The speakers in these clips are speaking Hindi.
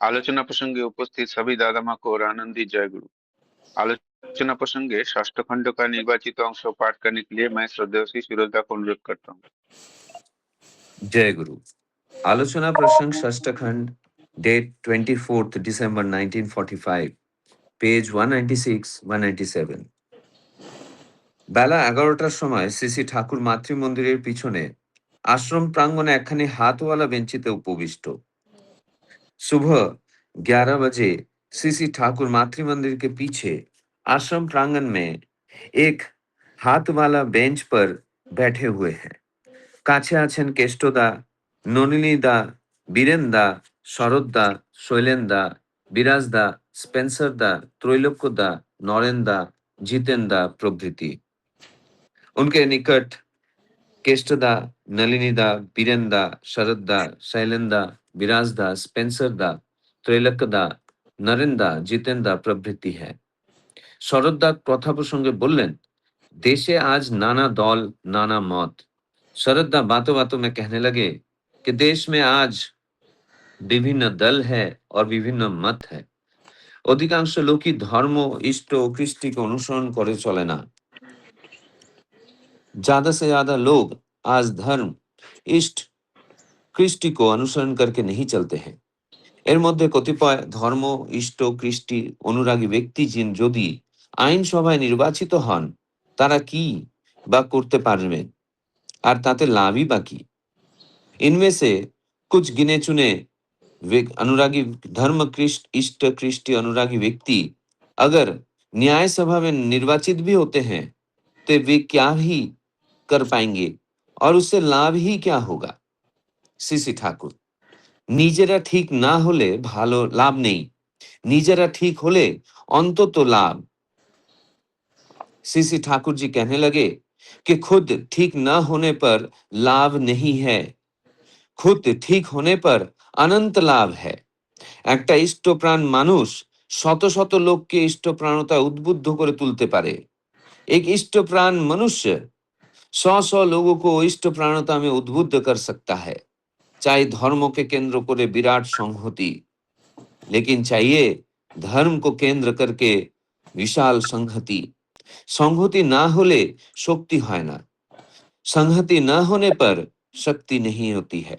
আলোচনা প্রসঙ্গে উপস্থিত सभी दादा माँ को और आनंदी जय गुरु। आलोचना प्रसंगे षष्ठ खंड का निर्वाचित अंश पाठ करने के लिए मैं श्रद्धेय श्री सूरजदा को अनुरोध करता हूँ। जय गुरु। आलोचना प्रसंग षष्ठ खंड, डेट 24th December 1945, পেজ 196-197। বেলা 11টার সময় শ্রী ঠাকুর মাতৃমন্দিরের পিছনে आश्रम प्रांगणे একখানি हाथवाला बेंचिते उपविष्ट। सुबह 11 बजे श्री ठाकुर मातृमंदिर के पीछे आश्रम प्रांगण में एक हाथ वाला बेंच पर बैठे हुए हैं। কাছে আছেন কেষ্টদা, নলিনীদা, বীরেনদা, শরৎদা, শৈলেনদা, বিরাজদা, स्पेंसरदा, त्रैलोक्यदा, नरेनदा, जितेनदा प्रभृति। उनके निकट केष्टदा, नलिनीदा, बीरेनदा, शरददा, शैलेंदा, विराजदा, स्पेंसरदा, त्रैलोक्यदा, नरेनदा, जितेनदा प्रभृति है। शरददा कथा प्रसंगे बोलें, देशे आज नाना दल, नाना मत। शरददा बातों बातों में कहने लगे कि देश में आज विभिन्न दल है और विभिन्न मत है। अधिकांश लोग ही धर्म, इष्ट और कृष्टि को अनुसरण करे चले ना। ज्यादा से ज्यादा लोग आज धर्म, इष्ट, कृष्टि को अनुसरण करके नहीं चलते हैं। एर मध्य कतिपय धर्म, इष्ट, कृष्टि अनुरागी व्यक्ति जिन यदि आईन सभाय निर्वाचित हन, तारा की बा करते पारबेन और ताते लाभई बा की। इनमें से कुछ गिने चुने अनुरागी धर्म, इष्ट, कृष्टि अनुरागी व्यक्ति अगर न्याय सभा में निर्वाचित भी होते हैं तो वे क्या ही कर पाएंगे और उससे लाभ ही क्या होगा। श्री ठाकुर, নিজেরা ঠিক না হলে ভালো লাভ নেই, নিজেরা ঠিক হলে অন্তত লাভ। श्री ठाकुर जी कहने लगे कि खुद ठीक न होने पर लाभ नहीं है, खुद ठीक होने पर अनंत लाभ है। একটা ইষ্টপ্রাণ মানুষ শত শত লোককে ইষ্টপ্রাণতা উদ্বুদ্ধ করে তুলতে পারে। एक इष्टप्राण मनुष्य 100 लोगों को इष्टप्राणता में उद्बुद्ध कर सकता है। चाहे धर्म के केंद्र करे विराट संहति, लेकिन चाहिए धर्म को केंद्र करके विशाल संहति। संहति ना होले शक्ति है ना, संहति ना होने पर शक्ति नहीं होती है।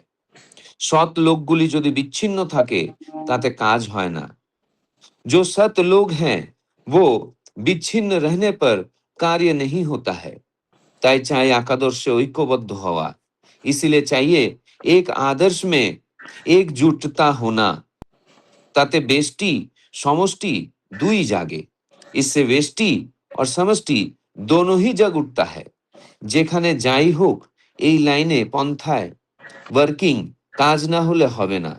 सत लोकगुली यदि विच्छिन्न থাকে তাতে কাজ হয় না। जो सत लोग हैं वो विच्छिन्न रहने पर कार्य नहीं होता है। তাই চাই একাদর্শে ঐক্যবদ্ধ হওয়া। इसलिए चाहिए एक आदर्श में एकजुटता होना, ताते बेष्टि समष्टि दुई जागे। इससे वेष्टि और समष्टि दोनों ही जग उठता है। যেখানে যাই হোক এই লাইনে পন্থায় वर्किंग काज ना होले होवे ना।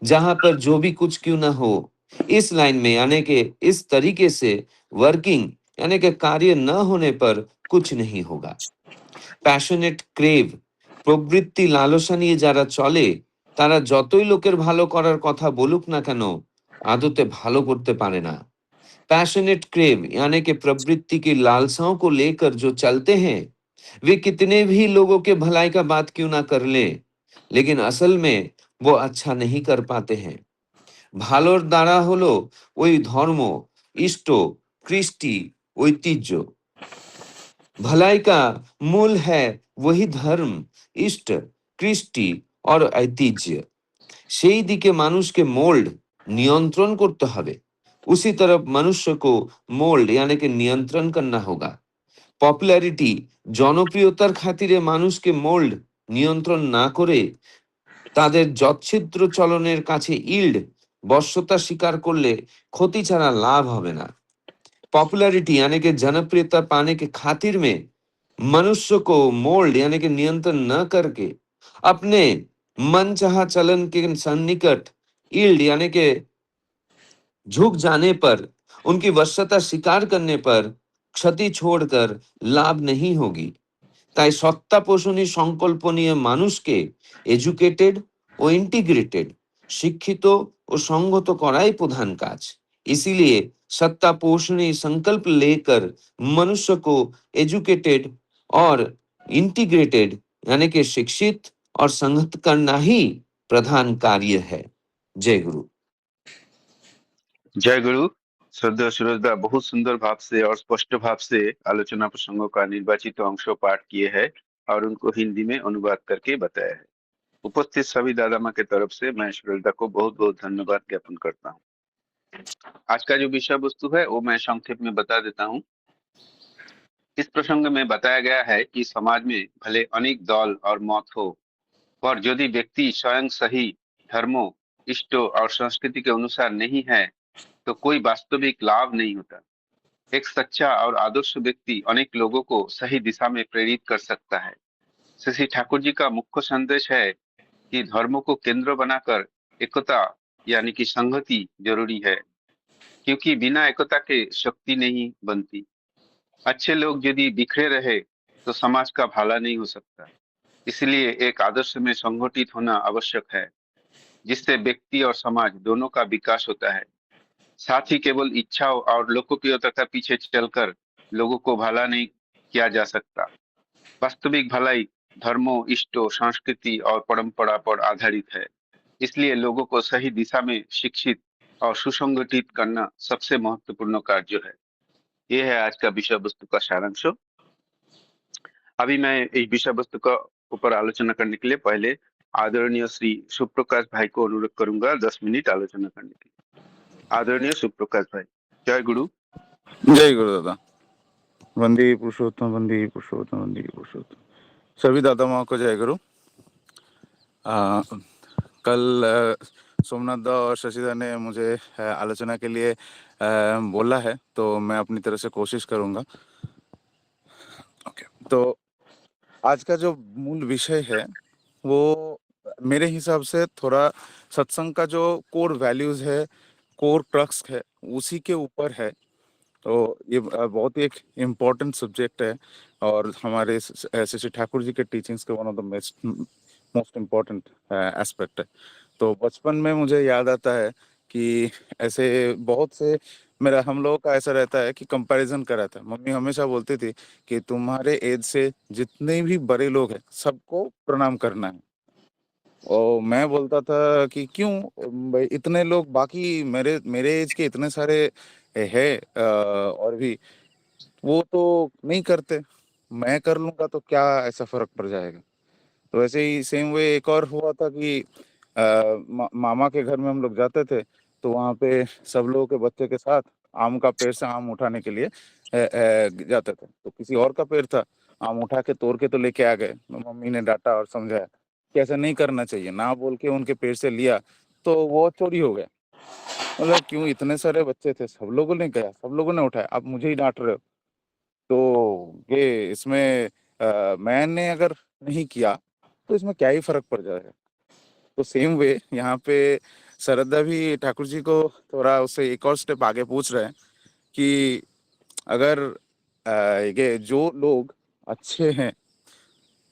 जहां पर जो भी कुछ क्यों ना हो, इस लाइन में यानी कि इस तरीके से वर्किंग यानी कि कार्य न होने पर कुछ नहीं होगा। पैशनेट क्रेव प्रवृत्ति लालसा নিয়ে যারা চলে তারা যতই লোকের ভালো করার কথা বলুক না কেন আদতে ভালো করতে পারে না। पैशनेट क्रेव यानी कि प्रवृत्ति की लालसाओं को लेकर जो चलते हैं, वे कितने भी लोगों के भलाई का बात क्यों ना कर ले, लेकिन असल में वो अच्छा नहीं कर पाते हैं। ভালোর দ্বারা হলো ওই ধর্ম, ইষ্ট, কৃষ্টি, ঐতিহ্য। भलाई का मूल है वही धर्म, इष्ट, कृष्टि और ऐतिह्य। সেই দিকে মানুষকে মোল্ড, नियंत्रण করতে হবে। उसी तरफ मनुष्य को मोल्ड यानी कि नियंत्रण करना होगा। पॉपुलैरिटी জনপ্রিয়তার খাতিরে মানুষকে মোল্ড, নিয়ন্ত্রণ না করে তাদের যচ্ছিদ্র চলনের কাছে ইল্ড, বশ্যতা স্বীকার করলে ক্ষতি ছাড়া লাভ হবে না। पॉपुलैरिटी यानी कि जनप्रियता पाने के खातिर में मनुष्य को मोल्ड यानी कि नियंत्रण न करके अपने मनचाहा चलन के सन्निकट इल्ड यानी कि झुक जाने पर, उनकी वश्यता स्वीकार करने पर क्षति छोड़कर लाभ नहीं होगी। তাই সত্তা পোষণী সংকল্প নিয়ে মানুষকে এডুকেটেড ও ইন্টিগ্রেটেড, শিক্ষিত ও সংগত করাই প্রধান কাজ। इसीलिए सत्ता पोषणी संकल्प लेकर मनुष्य को एजुकेटेड और इंटीग्रेटेड यानी कि शिक्षित और संगत करना ही प्रधान कार्य है। जय गुरु। जय गुरु। श्रद्धेय सूरजदा बहुत सुंदर भाव से और स्पष्ट भाव से आलोचना प्रसंगों का निर्वाचित अंशों पाठ किए हैं और उनको हिंदी में अनुवाद करके बताया है। उपस्थित सभी दादा माँ के तरफ से मैं सूरजदा को बहुत बहुत धन्यवाद ज्ञापन करता हूँ। आज का जो विषय वस्तु है वो मैं संक्षेप में बता देता हूँ। इस प्रसंग में बताया गया है कि समाज में भले अनेक दल और मत हो, पर यदि व्यक्ति स्वयं सही धर्मों, इष्टों और संस्कृति के अनुसार नहीं है तो कोई वास्तविक लाभ नहीं होता। एक सच्चा और आदर्श व्यक्ति अनेक लोगों को सही दिशा में प्रेरित कर सकता है। शशि ठाकुर जी का मुख्य संदेश है कि धर्मों को केंद्र बनाकर एकता यानी कि संहति जरूरी है, क्योंकि बिना एकता के शक्ति नहीं बनती। अच्छे लोग यदि बिखरे रहे तो समाज का भला नहीं हो सकता। इसलिए एक आदर्श में संगठित होना आवश्यक है, जिससे व्यक्ति और समाज दोनों का विकास होता है। साथ ही केवल इच्छाओं और लोकप्रियता के पीछे चलकर लोगों को भला नहीं किया जा सकता। वास्तविक भलाई धर्मों, इष्टों, संस्कृति और परंपरा पर आधारित है। इसलिए लोगों को सही दिशा में शिक्षित और सुसंगठित करना सबसे महत्वपूर्ण कार्य है। ये है आज का विषय वस्तु का सारांश। अभी मैं इस विषय वस्तु का ऊपर आलोचना करने के लिए पहले आदरणीय श्री सुप्रकाश भाई को अनुरोध करूंगा 10 मिनट आलोचना करने के लिए। आदरणीय सुप्रकाश भाई, जय गुरु। जय गुरु दादा। वंदे पुरुषोत्तम, वंदे पुरुषोत्तम, वंदे पुरुषोत्तम। सभी दादा माँ को जय गुरु। कल सोमनाथ दा और शशिदा ने मुझे आलोचना के लिए बोला है, तो मैं अपनी तरफ से कोशिश करूंगा। ओके, तो आज का जो मूल विषय है वो मेरे हिसाब से थोड़ा सत्संग का जो कोर वैल्यूज है, कोर क्रक्स है, उसी के ऊपर है। तो ये बहुत ही एक इम्पोर्टेंट सब्जेक्ट है और हमारे श्री ठाकुर जी के टीचिंग्स के one of the most important aspect है। तो बचपन में मुझे याद आता है कि ऐसे बहुत से मेरा हम लोगों का ऐसा रहता है कि कंपैरिजन करा था। मम्मी हमेशा बोलती थी कि तुम्हारे एज से जितने भी बड़े लोग हैं सबको प्रणाम करना है। और मैं बोलता था कि क्यों भाई, इतने लोग बाकी मेरे मेरे एज के इतने सारे है और भी वो तो नहीं करते, मैं कर लूंगा तो क्या ऐसा फर्क पड़ जाएगा। तो ऐसे ही सेम वे एक और हुआ था कि मामा के घर में हम लोग जाते थे, तो वहाँ पे सब लोगों के बच्चे के साथ आम का पेड़ से आम उठाने के लिए जाते थे। तो किसी और का पेड़ था, आम उठा के तोड़ के तो लेके आ गए। मम्मी ने डांटा और समझाया कि ऐसा नहीं करना चाहिए, ना बोल के उनके पेड़ से लिया तो वो चोरी हो गया। मतलब क्यों, इतने सारे बच्चे थे, सब लोगों ने गया, सब लोगों ने उठाया, आप मुझे ही डांट रहे हो। तो ये इसमें मैंने अगर नहीं किया तो इसमें क्या ही फर्क पड़ जाएगा। तो सेम वे यहाँ पे सरदा भी ठाकुर जी को थोड़ा उससे एक और स्टेप आगे पूछ रहे हैं कि अगर ये जो लोग अच्छे हैं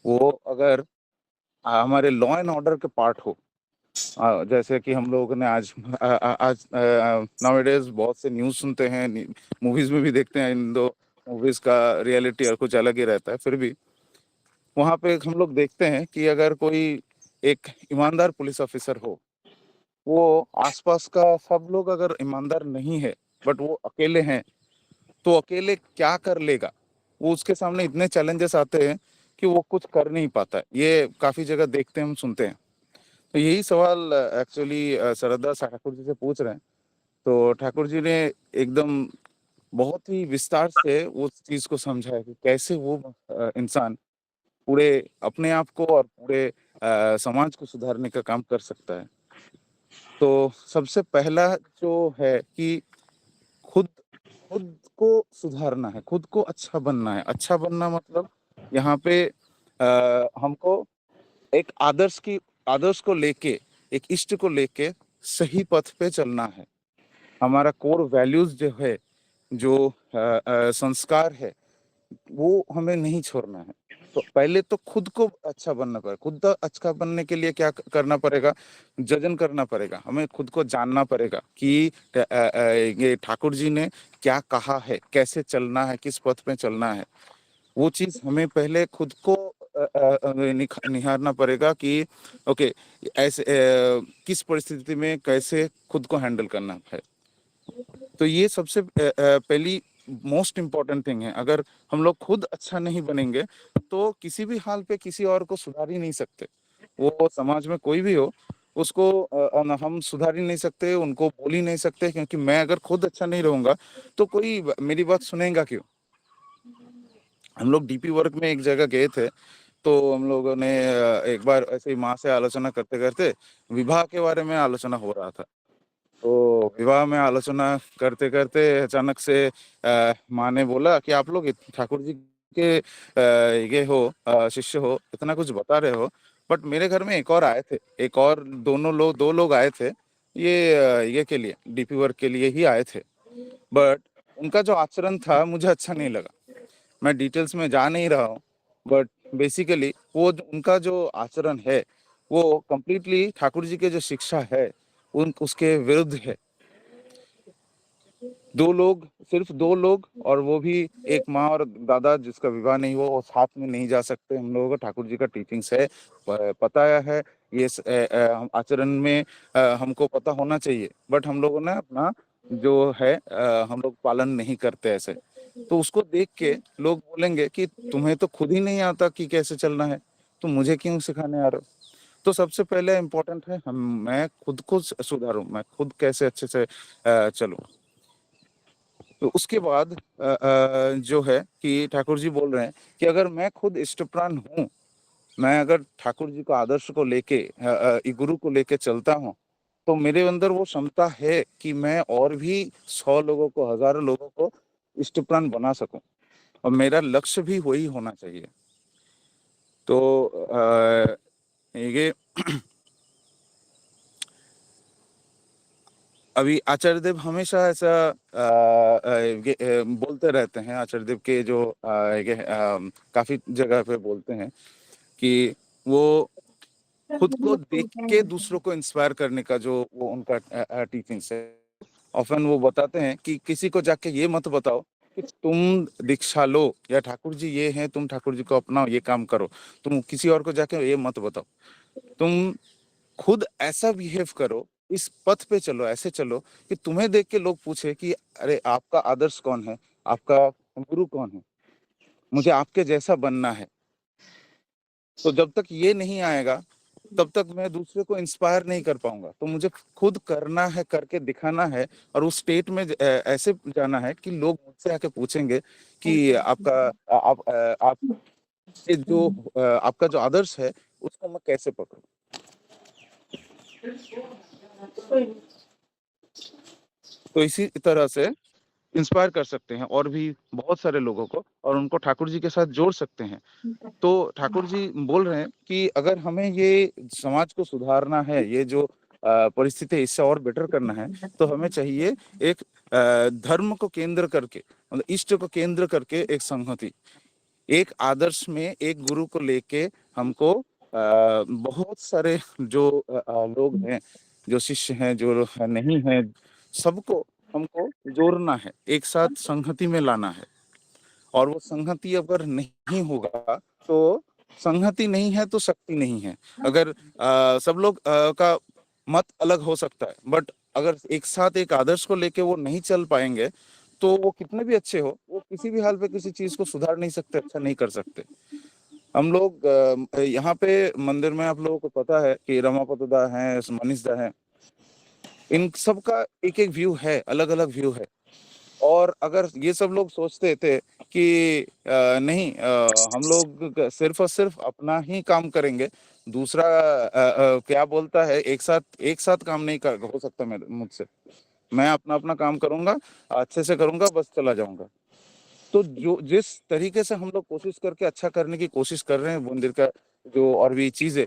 वो अगर हमारे लॉ एंड ऑर्डर के पार्ट हो, जैसे कि हम लोग ने आज नाउअडेज बहुत से न्यूज़ सुनते हैं, मूवीज में भी देखते हैं। इन दो मूवीज का रियलिटी और कुछ अलग ही रहता है, फिर भी वहाँ पे हम लोग देखते हैं कि अगर कोई एक ईमानदार पुलिस ऑफिसर हो, वो आसपास का सब लोग अगर ईमानदार नहीं है बट वो अकेले हैं, तो अकेले क्या कर लेगा। वो उसके सामने इतने चैलेंजेस आते हैं कि वो कुछ कर नहीं पाता है। ये काफी जगह देखते हैं, हम सुनते हैं। तो यही सवाल एक्चुअली सरदा ठाकुर जी से पूछ रहे हैं। तो ठाकुर जी ने एकदम बहुत ही विस्तार से उस चीज को समझा है कि कैसे वो इंसान पूरे अपने आप को और पूरे समाज को सुधारने का काम कर सकता है। तो सबसे पहला जो है कि खुद खुद को सुधारना है, खुद को अच्छा बनना है। अच्छा बनना मतलब यहाँ पे हमको एक आदर्श को लेके, एक इष्ट को लेके सही पथ पे चलना है। हमारा कोर वैल्यूज जो है, जो संस्कार है, वो हमें नहीं छोड़ना है। तो पहले तो खुद को अच्छा बनना पड़ेगा। खुद अच्छा बनने के लिए क्या करना पड़ेगा, जजन करना पड़ेगा। हमें खुद को जानना पड़ेगा कि ये ठाकुर जी ने क्या कहा है, कैसे चलना है, किस पथ पे चलना है। वो चीज हमें पहले खुद को निहारना पड़ेगा कि ओके, ऐसे किस परिस्थिति में कैसे खुद को हैंडल करना है। तो ये सबसे पहली मोस्ट इम्पोर्टेंट थिंग है। अगर हम लोग खुद अच्छा नहीं बनेंगे तो किसी भी हाल पे किसी और को सुधार ही नहीं सकते। वो समाज में कोई भी हो, उसको हम सुधार ही नहीं सकते, उनको बोल ही नहीं सकते, क्योंकि मैं अगर खुद अच्छा नहीं रहूंगा तो कोई मेरी बात सुनेगा क्यों। हम लोग डीपी वर्क में एक जगह गए थे, तो हम लोगों ने एक बार ऐसे ही माँ से आलोचना करते करते विवाह के बारे में आलोचना हो रहा था। तो विवाह में आलोचना करते करते अचानक से माँ ने बोला कि आप लोग ठाकुर जी के ये हो, शिष्य हो, इतना कुछ बता रहे हो, बट मेरे घर में एक और आए थे, एक और दो लोग आए थे, ये के लिए, डीपी वर्क के लिए ही आए थे, बट उनका जो आचरण था मुझे अच्छा नहीं लगा। मैं डिटेल्स में जा नहीं रहा हूँ, बट बेसिकली उनका जो आचरण है वो कंप्लीटली ठाकुर जी के जो शिक्षा है उन उसके विरुद्ध है। सिर्फ दो लोग, और वो भी एक माँ और दादा जिसका विवाह नहीं हुआ, वो साथ में नहीं जा सकते। हम लोगों को ठाकुर जी का टीचिंग्स है, पता है, ये आचरण में हमको पता होना चाहिए, बट हम लोगों ने अपना जो है हम लोग पालन नहीं करते ऐसे। तो उसको देख के लोग बोलेंगे कि तुम्हें तो खुद ही नहीं आता कि कैसे चलना है, तो मुझे क्यों सिखाने आ रहे हो। तो सबसे पहले इम्पोर्टेंट है मैं खुद को सुधारूं, मैं खुद कैसे अच्छे से चलूं। तो उसके बाद जो है कि ठाकुर जी बोल रहे हैं कि अगर मैं खुद इष्टप्राण हूँ, मैं अगर ठाकुर जी को आदर्श को लेके गुरु को लेके चलता हूँ, तो मेरे अंदर वो क्षमता है कि मैं और भी 100 लोगों को, हजारों लोगों को इष्टप्राण बना सकूं, और मेरा लक्ष्य भी वही होना चाहिए। तो ये अभी आचार्य देव हमेशा ऐसा बोलते रहते हैं। आचार्य देव के जो काफी जगह पे बोलते हैं कि वो खुद को देख के दूसरों को इंस्पायर करने का जो वो उनका टीचिंग्स है। ऑफन वो बताते हैं कि किसी को जाके ये मत बताओ कि तुम दीक्षा लो या ठाकुर जी ये हैं, तुम ठाकुर जी को अपनाओ, ये काम करो। तुम किसी और को जाके ये मत बताओ, तुम खुद ऐसा बिहेव करो, इस पथ पे चलो, ऐसे चलो कि तुम्हें देख के लोग पूछे कि अरे आपका आदर्श कौन है, आपका गुरु कौन है, मुझे आपके जैसा बनना है। तो जब तक ये नहीं आएगा तब तक मैं दूसरे को इंस्पायर नहीं कर पाऊंगा। तो मुझे खुद करना है, करके दिखाना है, और उस स्टेट में ऐसे जाना है कि लोग मुझसे आके पूछेंगे कि आप जो आपका जो आदर्श है उसको मैं कैसे पकड़ूं। तो इसी तरह से इंस्पायर कर सकते हैं और भी बहुत सारे लोगों को, और उनको ठाकुर जी के साथ जोड़ सकते हैं। तो ठाकुर जी बोल रहे हैं कि अगर हमें ये समाज को सुधारना है, ये जो परिस्थिति है इससे और बेटर करना है, तो हमें चाहिए एक धर्म को केंद्र करके, मतलब इष्ट को केंद्र करके एक संहति, एक आदर्श में एक गुरु को लेके हमको बहुत सारे जो लोग हैं, जो शिष्य हैं, जो नहीं हैं, सबको हमको जोड़ना है, एक साथ संहति में लाना है। और वो संहति अगर नहीं होगा तो संहति नहीं है तो शक्ति नहीं है। अगर सब लोग का मत अलग हो सकता है, बट अगर एक साथ एक आदर्श को लेके वो नहीं चल पाएंगे तो वो कितने भी अच्छे हो, वो किसी भी हाल पे किसी चीज को सुधार नहीं सकते, अच्छा नहीं कर सकते। हम लोग यहाँ पे मंदिर में आप लोगों को पता है कि रमापत दा है, मनीष दा है, इन सब का एक एक व्यू है, अलग अलग व्यू है। और अगर ये सब लोग सोचते थे कि नहीं, हम लोग सिर्फ और सिर्फ अपना ही काम करेंगे, दूसरा क्या बोलता है, एक साथ काम नहीं हो सकता मेरे मुझसे, मैं अपना अपना काम करूंगा, अच्छे से करूंगा, बस चला जाऊंगा। तो जो जिस तरीके से हम लोग कोशिश करके अच्छा करने की कोशिश कर रहे हैं मंदिर का जो और भी चीजें,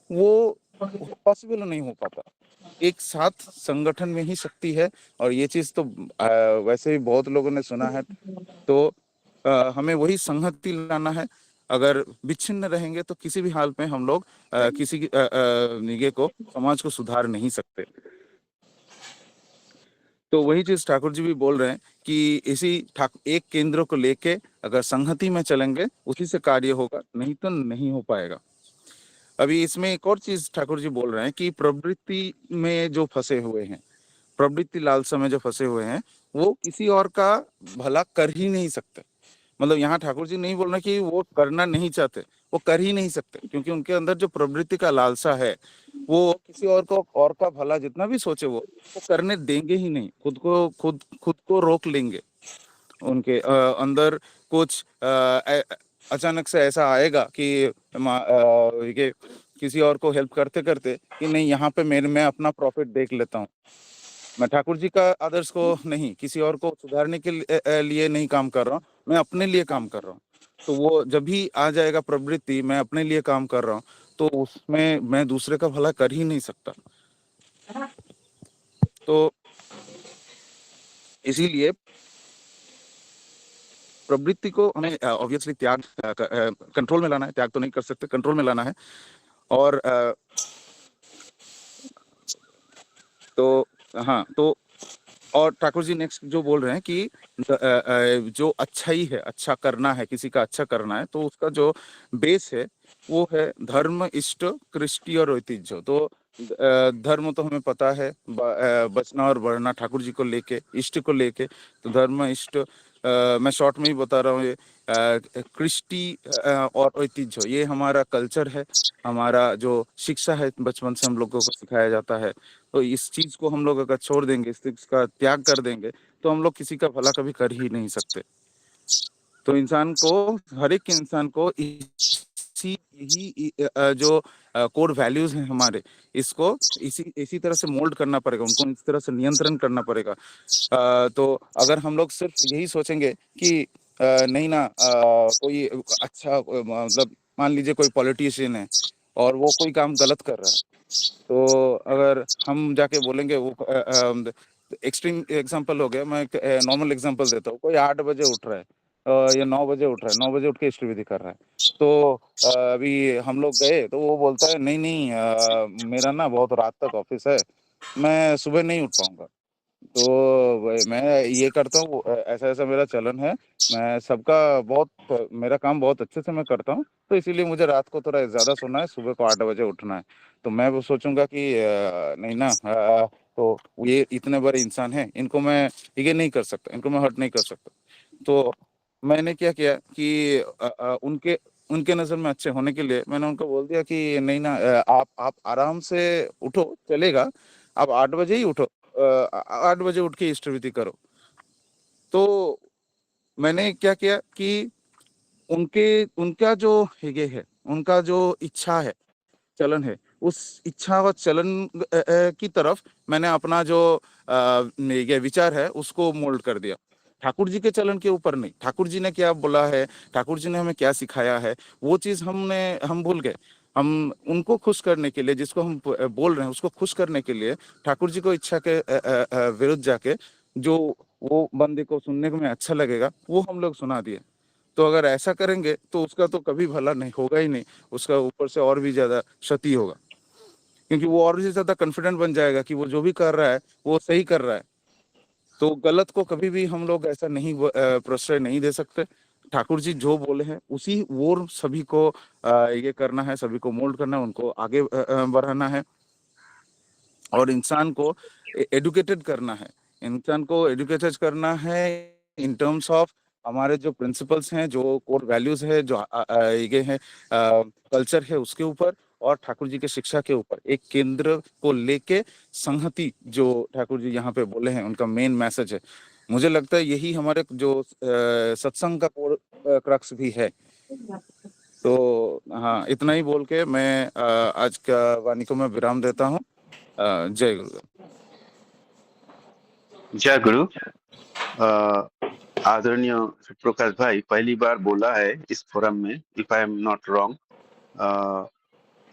वो पॉसिबल नहीं हो पाता। एक साथ संगठन में ही शक्ति है, और ये चीज तो वैसे भी बहुत लोगों ने सुना है। तो हमें वही संहति लाना है। अगर विच्छिन्न रहेंगे तो किसी भी हाल में हम लोग किसी ये को समाज को सुधार नहीं सकते। तो वही चीज ठाकुर जी भी बोल रहे हैं कि इसी एक केंद्र को लेके अगर संहति में चलेंगे उसी से कार्य होगा, नहीं तो नहीं हो पाएगा। अभी इसमें एक और चीज ठाकुर जी बोल रहे हैं कि प्रवृत्ति में जो फंसे हुए हैं, प्रवृत्ति लालसा में जो फंसे हुए हैं, वो किसी और का भला कर ही नहीं सकते। मतलब यहाँ ठाकुर जी नहीं बोल रहे कि वो करना नहीं चाहते, वो कर ही नहीं सकते, क्योंकि उनके अंदर जो प्रवृत्ति का लालसा है, वो किसी और का भला जितना भी सोचे वो करने देंगे ही नहीं। खुद को रोक लेंगे। उनके अंदर कुछ अचानक से ऐसा आएगा कि ये किसी और को हेल्प करते करते कि नहीं, यहाँ पे मैं अपना प्रॉफिट देख लेता हूँ। मैं ठाकुर जी का आदर्श को नहीं, किसी और को सुधारने के लिए नहीं काम कर रहा हूँ, मैं अपने लिए काम कर रहा हूँ। तो वो जब भी आ जाएगा प्रवृत्ति, मैं अपने लिए काम कर रहा हूँ, तो उसमें मैं दूसरे का भला कर ही नहीं सकता। तो इसीलिए प्रवृत्ति को हमें ऑब्वियसली त्याग कंट्रोल में लाना है। त्याग तो नहीं कर सकते, कंट्रोल में लाना है। और तो हाँ, तो और ठाकुर जी नेक्स्ट जो बोल रहे हैं कि जो अच्छाई है, अच्छा करना है, किसी का अच्छा करना है, तो उसका जो बेस है वो है धर्म, इष्ट, कृष्टि और ऐतिह्य। तो धर्म तो हमें पता है, बचना और बढ़ना ठाकुर जी को लेके, इष्ट को लेके। तो धर्म, इष्ट, मैं शॉर्ट में ही बता रहा हूँ, ये कृष्टि और ऐतिह्य, ये हमारा कल्चर है, हमारा जो शिक्षा है, बचपन से हम लोगों को सिखाया जाता है। तो इस चीज को हम लोग अगर छोड़ देंगे, इस चीज का त्याग कर देंगे, तो हम लोग किसी का भला कभी कर ही नहीं सकते। तो इंसान को, हर एक इंसान को यही जो कोर वैल्यूज हैं हमारे, इसको इसी तरह से मोल्ड करना पड़ेगा, उनको इस तरह से नियंत्रण करना पड़ेगा। तो अगर हम लोग सिर्फ यही सोचेंगे कि नहीं ना, कोई अच्छा मतलब मान लीजिए कोई पॉलिटिशियन है और वो कोई काम गलत कर रहा है, तो अगर हम जाके बोलेंगे, वो एक्सट्रीम एग्जांपल हो गया, मैं नॉर्मल एग्जांपल देता हूँ। कोई 8 बजे उठ रहा है या 9 बजे उठ रहा है, 9 बजे उठ के इष्ट विधि कर रहा है, तो अभी हम लोग गए तो वो बोलता है नहीं नहीं, मेरा ना बहुत रात तक ऑफिस है, मैं सुबह नहीं उठ पाऊंगा। तो मैं ये करता हूँ, ऐसा ऐसा मेरा चलन है, मैं सबका बहुत, मेरा काम बहुत अच्छे से मैं करता हूँ, तो इसीलिए मुझे रात को थोड़ा ज़्यादा सोना है, सुबह को 8 बजे उठना है। तो मैं वो सोचूंगा कि नहीं ना, तो ये इतने बड़े इंसान हैं, इनको मैं ये नहीं कर सकता, इनको मैं हर्ट नहीं कर सकता। तो मैंने क्या किया कि उनके उनके नज़र में अच्छे होने के लिए मैंने उनको बोल दिया कि नहीं ना, आप आराम से उठो, चलेगा, आप 8 बजे ही उठो, 8 बजे उठ के इष्ट विधि करो। तो मैंने क्या किया कि उनका जो ये है, उनका जो इच्छा है, चलन है, उस इच्छा व चलन की तरफ मैंने अपना जो ये विचार है उसको मोल्ड कर दिया। ठाकुर जी के चलन के ऊपर नहीं, ठाकुर जी ने क्या बोला है, ठाकुर जी ने हमें क्या सिखाया है, वो चीज हम भूल गए। हम उनको खुश करने के लिए, जिसको हम बोल रहे हैं उसको खुश करने के लिए, ठाकुर जी को इच्छा के विरुद्ध जाके जो वो बंदे को सुनने में अच्छा लगेगा वो हम लोग सुना दिए। तो अगर ऐसा करेंगे तो उसका तो कभी भला नहीं होगा ही नहीं, उसका ऊपर से और भी ज्यादा क्षति होगा, क्योंकि वो और भी ज्यादा कॉन्फिडेंट बन जाएगा कि वो जो भी कर रहा है वो सही कर रहा है। तो गलत को कभी भी हम लोग ऐसा नहीं प्रश्रय नहीं दे सकते। ठाकुर जी जो बोले हैं उसी वो सभी को ये करना है, सभी को मोल्ड करना है, उनको आगे बढ़ाना है, और इंसान को एडुकेटेड करना है। इंसान को एडुकेटेड करना है इन टर्म्स ऑफ हमारे जो प्रिंसिपल्स हैं, जो कोर वैल्यूज है, जो ये है कल्चर है, उसके ऊपर, और ठाकुर जी के शिक्षा के ऊपर एक केंद्र को लेके संहति, जो ठाकुर जी यहाँ पे बोले हैं, उनका मेन मैसेज है। मुझे लगता है यही हमारे जो सत्संग का कोर क्रक्स भी है। तो हाँ, इतना ही बोल के मैं आज का वाणी को मैं विराम देता हूँ। जय गुरु। जय गुरु। आदरणीय प्रकाश भाई पहली बार बोला है इस फोरम में, if I am not wrong.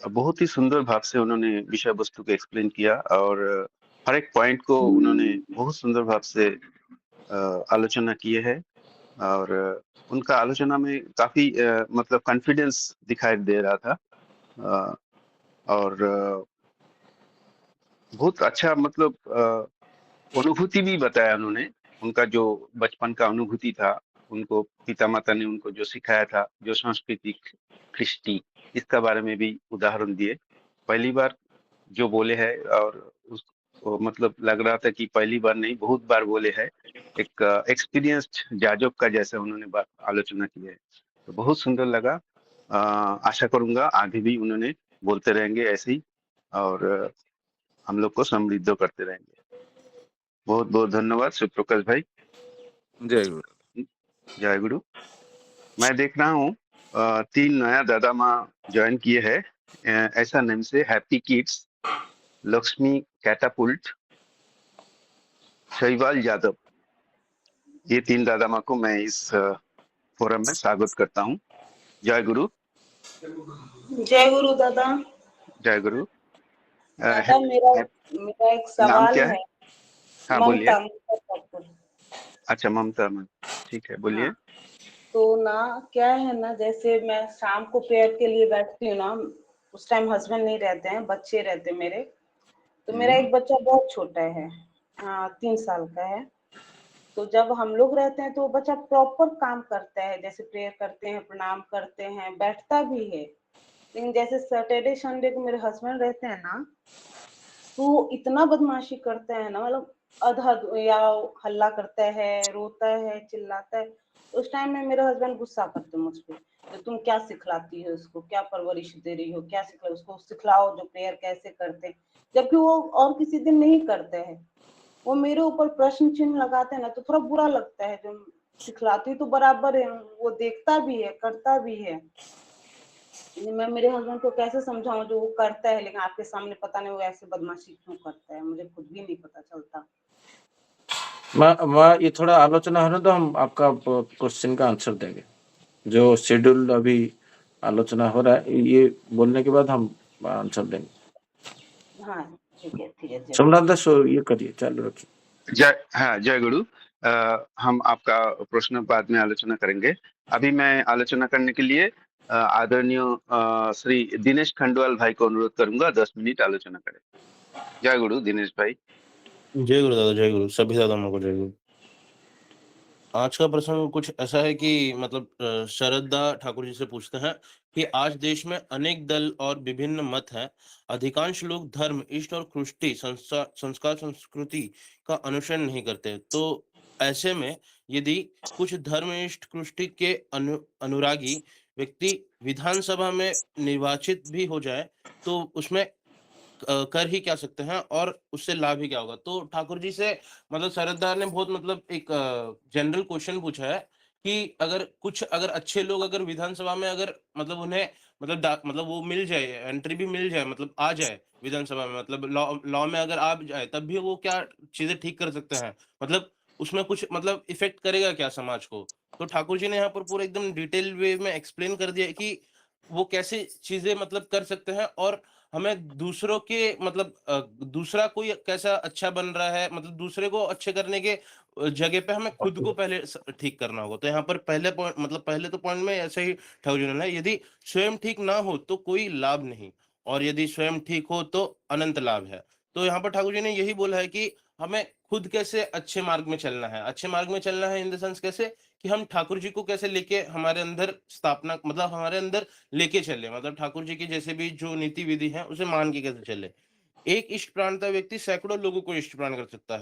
बहुत ही सुंदर भाव से उन्होंने विषय वस्तु को एक्सप्लेन किया, और हर एक पॉइंट को उन्होंने बहुत सुंदर भाव से आलोचना किए है, और उनका आलोचना में काफी मतलब कॉन्फिडेंस दिखाई दे रहा था। अ, और बहुत अच्छा मतलब अनुभूति भी बताया उन्होंने, उनका जो बचपन का अनुभूति था, उनको पिता माता ने उनको जो सिखाया था, जो संस्कृति, कृष्टि, इसका बारे में भी उदाहरण दिए। पहली बार जो बोले हैं, और वो मतलब लग रहा था कि पहली बार नहीं, बहुत बार बोले हैं। एक एक्सपीरियंस्ड जाजक का जैसे उन्होंने बात आलोचना की है, तो बहुत सुंदर लगा। आशा करूंगा आगे भी उन्होंने बोलते रहेंगे ऐसे ही, और हम लोग को समृद्ध करते रहेंगे। बहुत बहुत धन्यवाद शिवप्रकाश भाई। जय गुरु। जय गुरु। मैं देख रहा हूँ 3 नया दादा माँ ज्वाइन किए हैं। ऐसा नेम से हैप्पी किड्स, लक्ष्मी कैटापुल्ट, शैवाल यादव। ये 3 दादा माँ को मैं इस फोरम में स्वागत करता हूँ। जय गुरु। जय गुरु दादा। जय गुरु। दादा मेरा मेरा एक नाम सवाल क्या है? है। हाँ बोलिए। ममता कपूर। अच्छा, ममता मैम, ठीक है, हाँ, बोलिए। तो ना क्या है ना, जैसे मैं शाम को प्रेयर के लिए बैठती हूँ ना, उस टाइम हस्बैंड नहीं रहते हैं, बच्चे रहते हैं मेरे। तो मेरा हम्म, एक बच्चा बहुत छोटा है, 3 साल का है। तो जब हम लोग रहते हैं तो वो बच्चा प्रॉपर काम करता है, जैसे प्रेयर करते हैं, प्रणाम करते हैं, बैठता भी है। लेकिन जैसे सैटरडे संडे को मेरे हस्बैंड रहते हैं ना, तो इतना बदमाशी करता है ना, मतलब अधा या हल्ला करता है, रोता है, चिल्लाता है। उस टाइम में मेरे हस्बैंड गुस्सा करते हैं मुझ पे, तो तुम क्या सिखलाती हो उसको, क्या परवरिश दे रही हो, क्या सिखला उसको, सिखलाओ जो प्रेयर कैसे करते हैं। जबकि वो और किसी दिन नहीं करते हैं, वो मेरे ऊपर प्रश्न चिन्ह लगाते हैं ना, तो थोड़ा बुरा लगता है। जो सिखलाती तो बराबर है, वो देखता भी है, करता भी है। मैं मेरे हस्बैंड को कैसे समझाऊं, जो वो करता है लेकिन आपके सामने पता नहीं वो ऐसे बदमाशी क्यों करता है, मुझे खुद भी नहीं पता चलता। ये थोड़ा आलोचना हो ना, तो हम आपका क्वेश्चन का आंसर देंगे। जो शेड्यूल अभी आलोचना हो रहा है, ये बोलने के बाद हम आंसर देंगे। हाँ ठीक है, ठीक है, जय गुरु। सोमनाथ दास ये करिए, चालू रखिए। जय गुरु। हम आपका प्रश्न बाद में आलोचना करेंगे। अभी मैं आलोचना करने के लिए आदरणीय श्री दिनेश खंडवाल भाई को अनुरोध करूंगा, 10 मिनट आलोचना करें। जय गुरु दिनेश भाई। जय गुरु दादा, जय गुरु सभी दादा को जय गुरु। आज का प्रसंग कुछ ऐसा है कि मतलब शरदा ठाकुर जी से पूछते हैं कि आज देश में अनेक दल और विभिन्न मत हैं। अधिकांश लोग धर्म, इष्ट और कृष्टि संस्कार संस्कृति का अनुसरण नहीं करते। तो ऐसे में यदि कुछ धर्म, इष्ट, कृष्टि के अनुरागी व्यक्ति विधानसभा में निर्वाचित भी हो जाए तो उसमें कर ही क्या सकते हैं और उससे लाभ ही क्या होगा। तो ठाकुर जी से मतलब सरदार ने बहुत मतलब एक जनरल क्वेश्चन पूछा है कि अगर अच्छे लोग अगर विधानसभा में अगर मतलब उन्हें मतलब वो मिल जाए, एंट्री भी मिल जाए, मतलब आ जाए विधानसभा में, मतलब लॉ लॉ में अगर आ जाए, तब भी वो क्या चीजें ठीक कर सकते हैं, मतलब उसमें कुछ मतलब इफेक्ट करेगा क्या समाज को। तो ठाकुर जी ने यहाँ पर पूरा एकदम डिटेल वे में एक्सप्लेन कर दिया है कि वो कैसे चीजें मतलब कर सकते हैं और हमें दूसरों के मतलब दूसरा कोई कैसा अच्छा बन रहा है, मतलब दूसरे को अच्छे करने के जगह पे हमें खुद को पहले ठीक करना होगा। तो यहाँ पर पहले पॉइंट मतलब पहले तो पॉइंट में ऐसे ही ठाकुर जी ने, यदि स्वयं ठीक ना हो तो कोई लाभ नहीं, और यदि स्वयं ठीक हो तो अनंत लाभ है। तो यहाँ पर ठाकुर जी ने यही बोला है कि हमें खुद कैसे अच्छे मार्ग में चलना है। अच्छे मार्ग में चलना है इन द सेंस कैसे, कि हम ठाकुर जी को कैसे लेके हमारे अंदर स्थापना, मतलब हमारे अंदर लेके चले, मतलब ठाकुर जी की जैसे भी जो नीति विधि है उसे मान के कैसे चले। एक इष्ट प्राणता व्यक्ति सैकड़ों लोगों को इष्ट प्राण कर सकता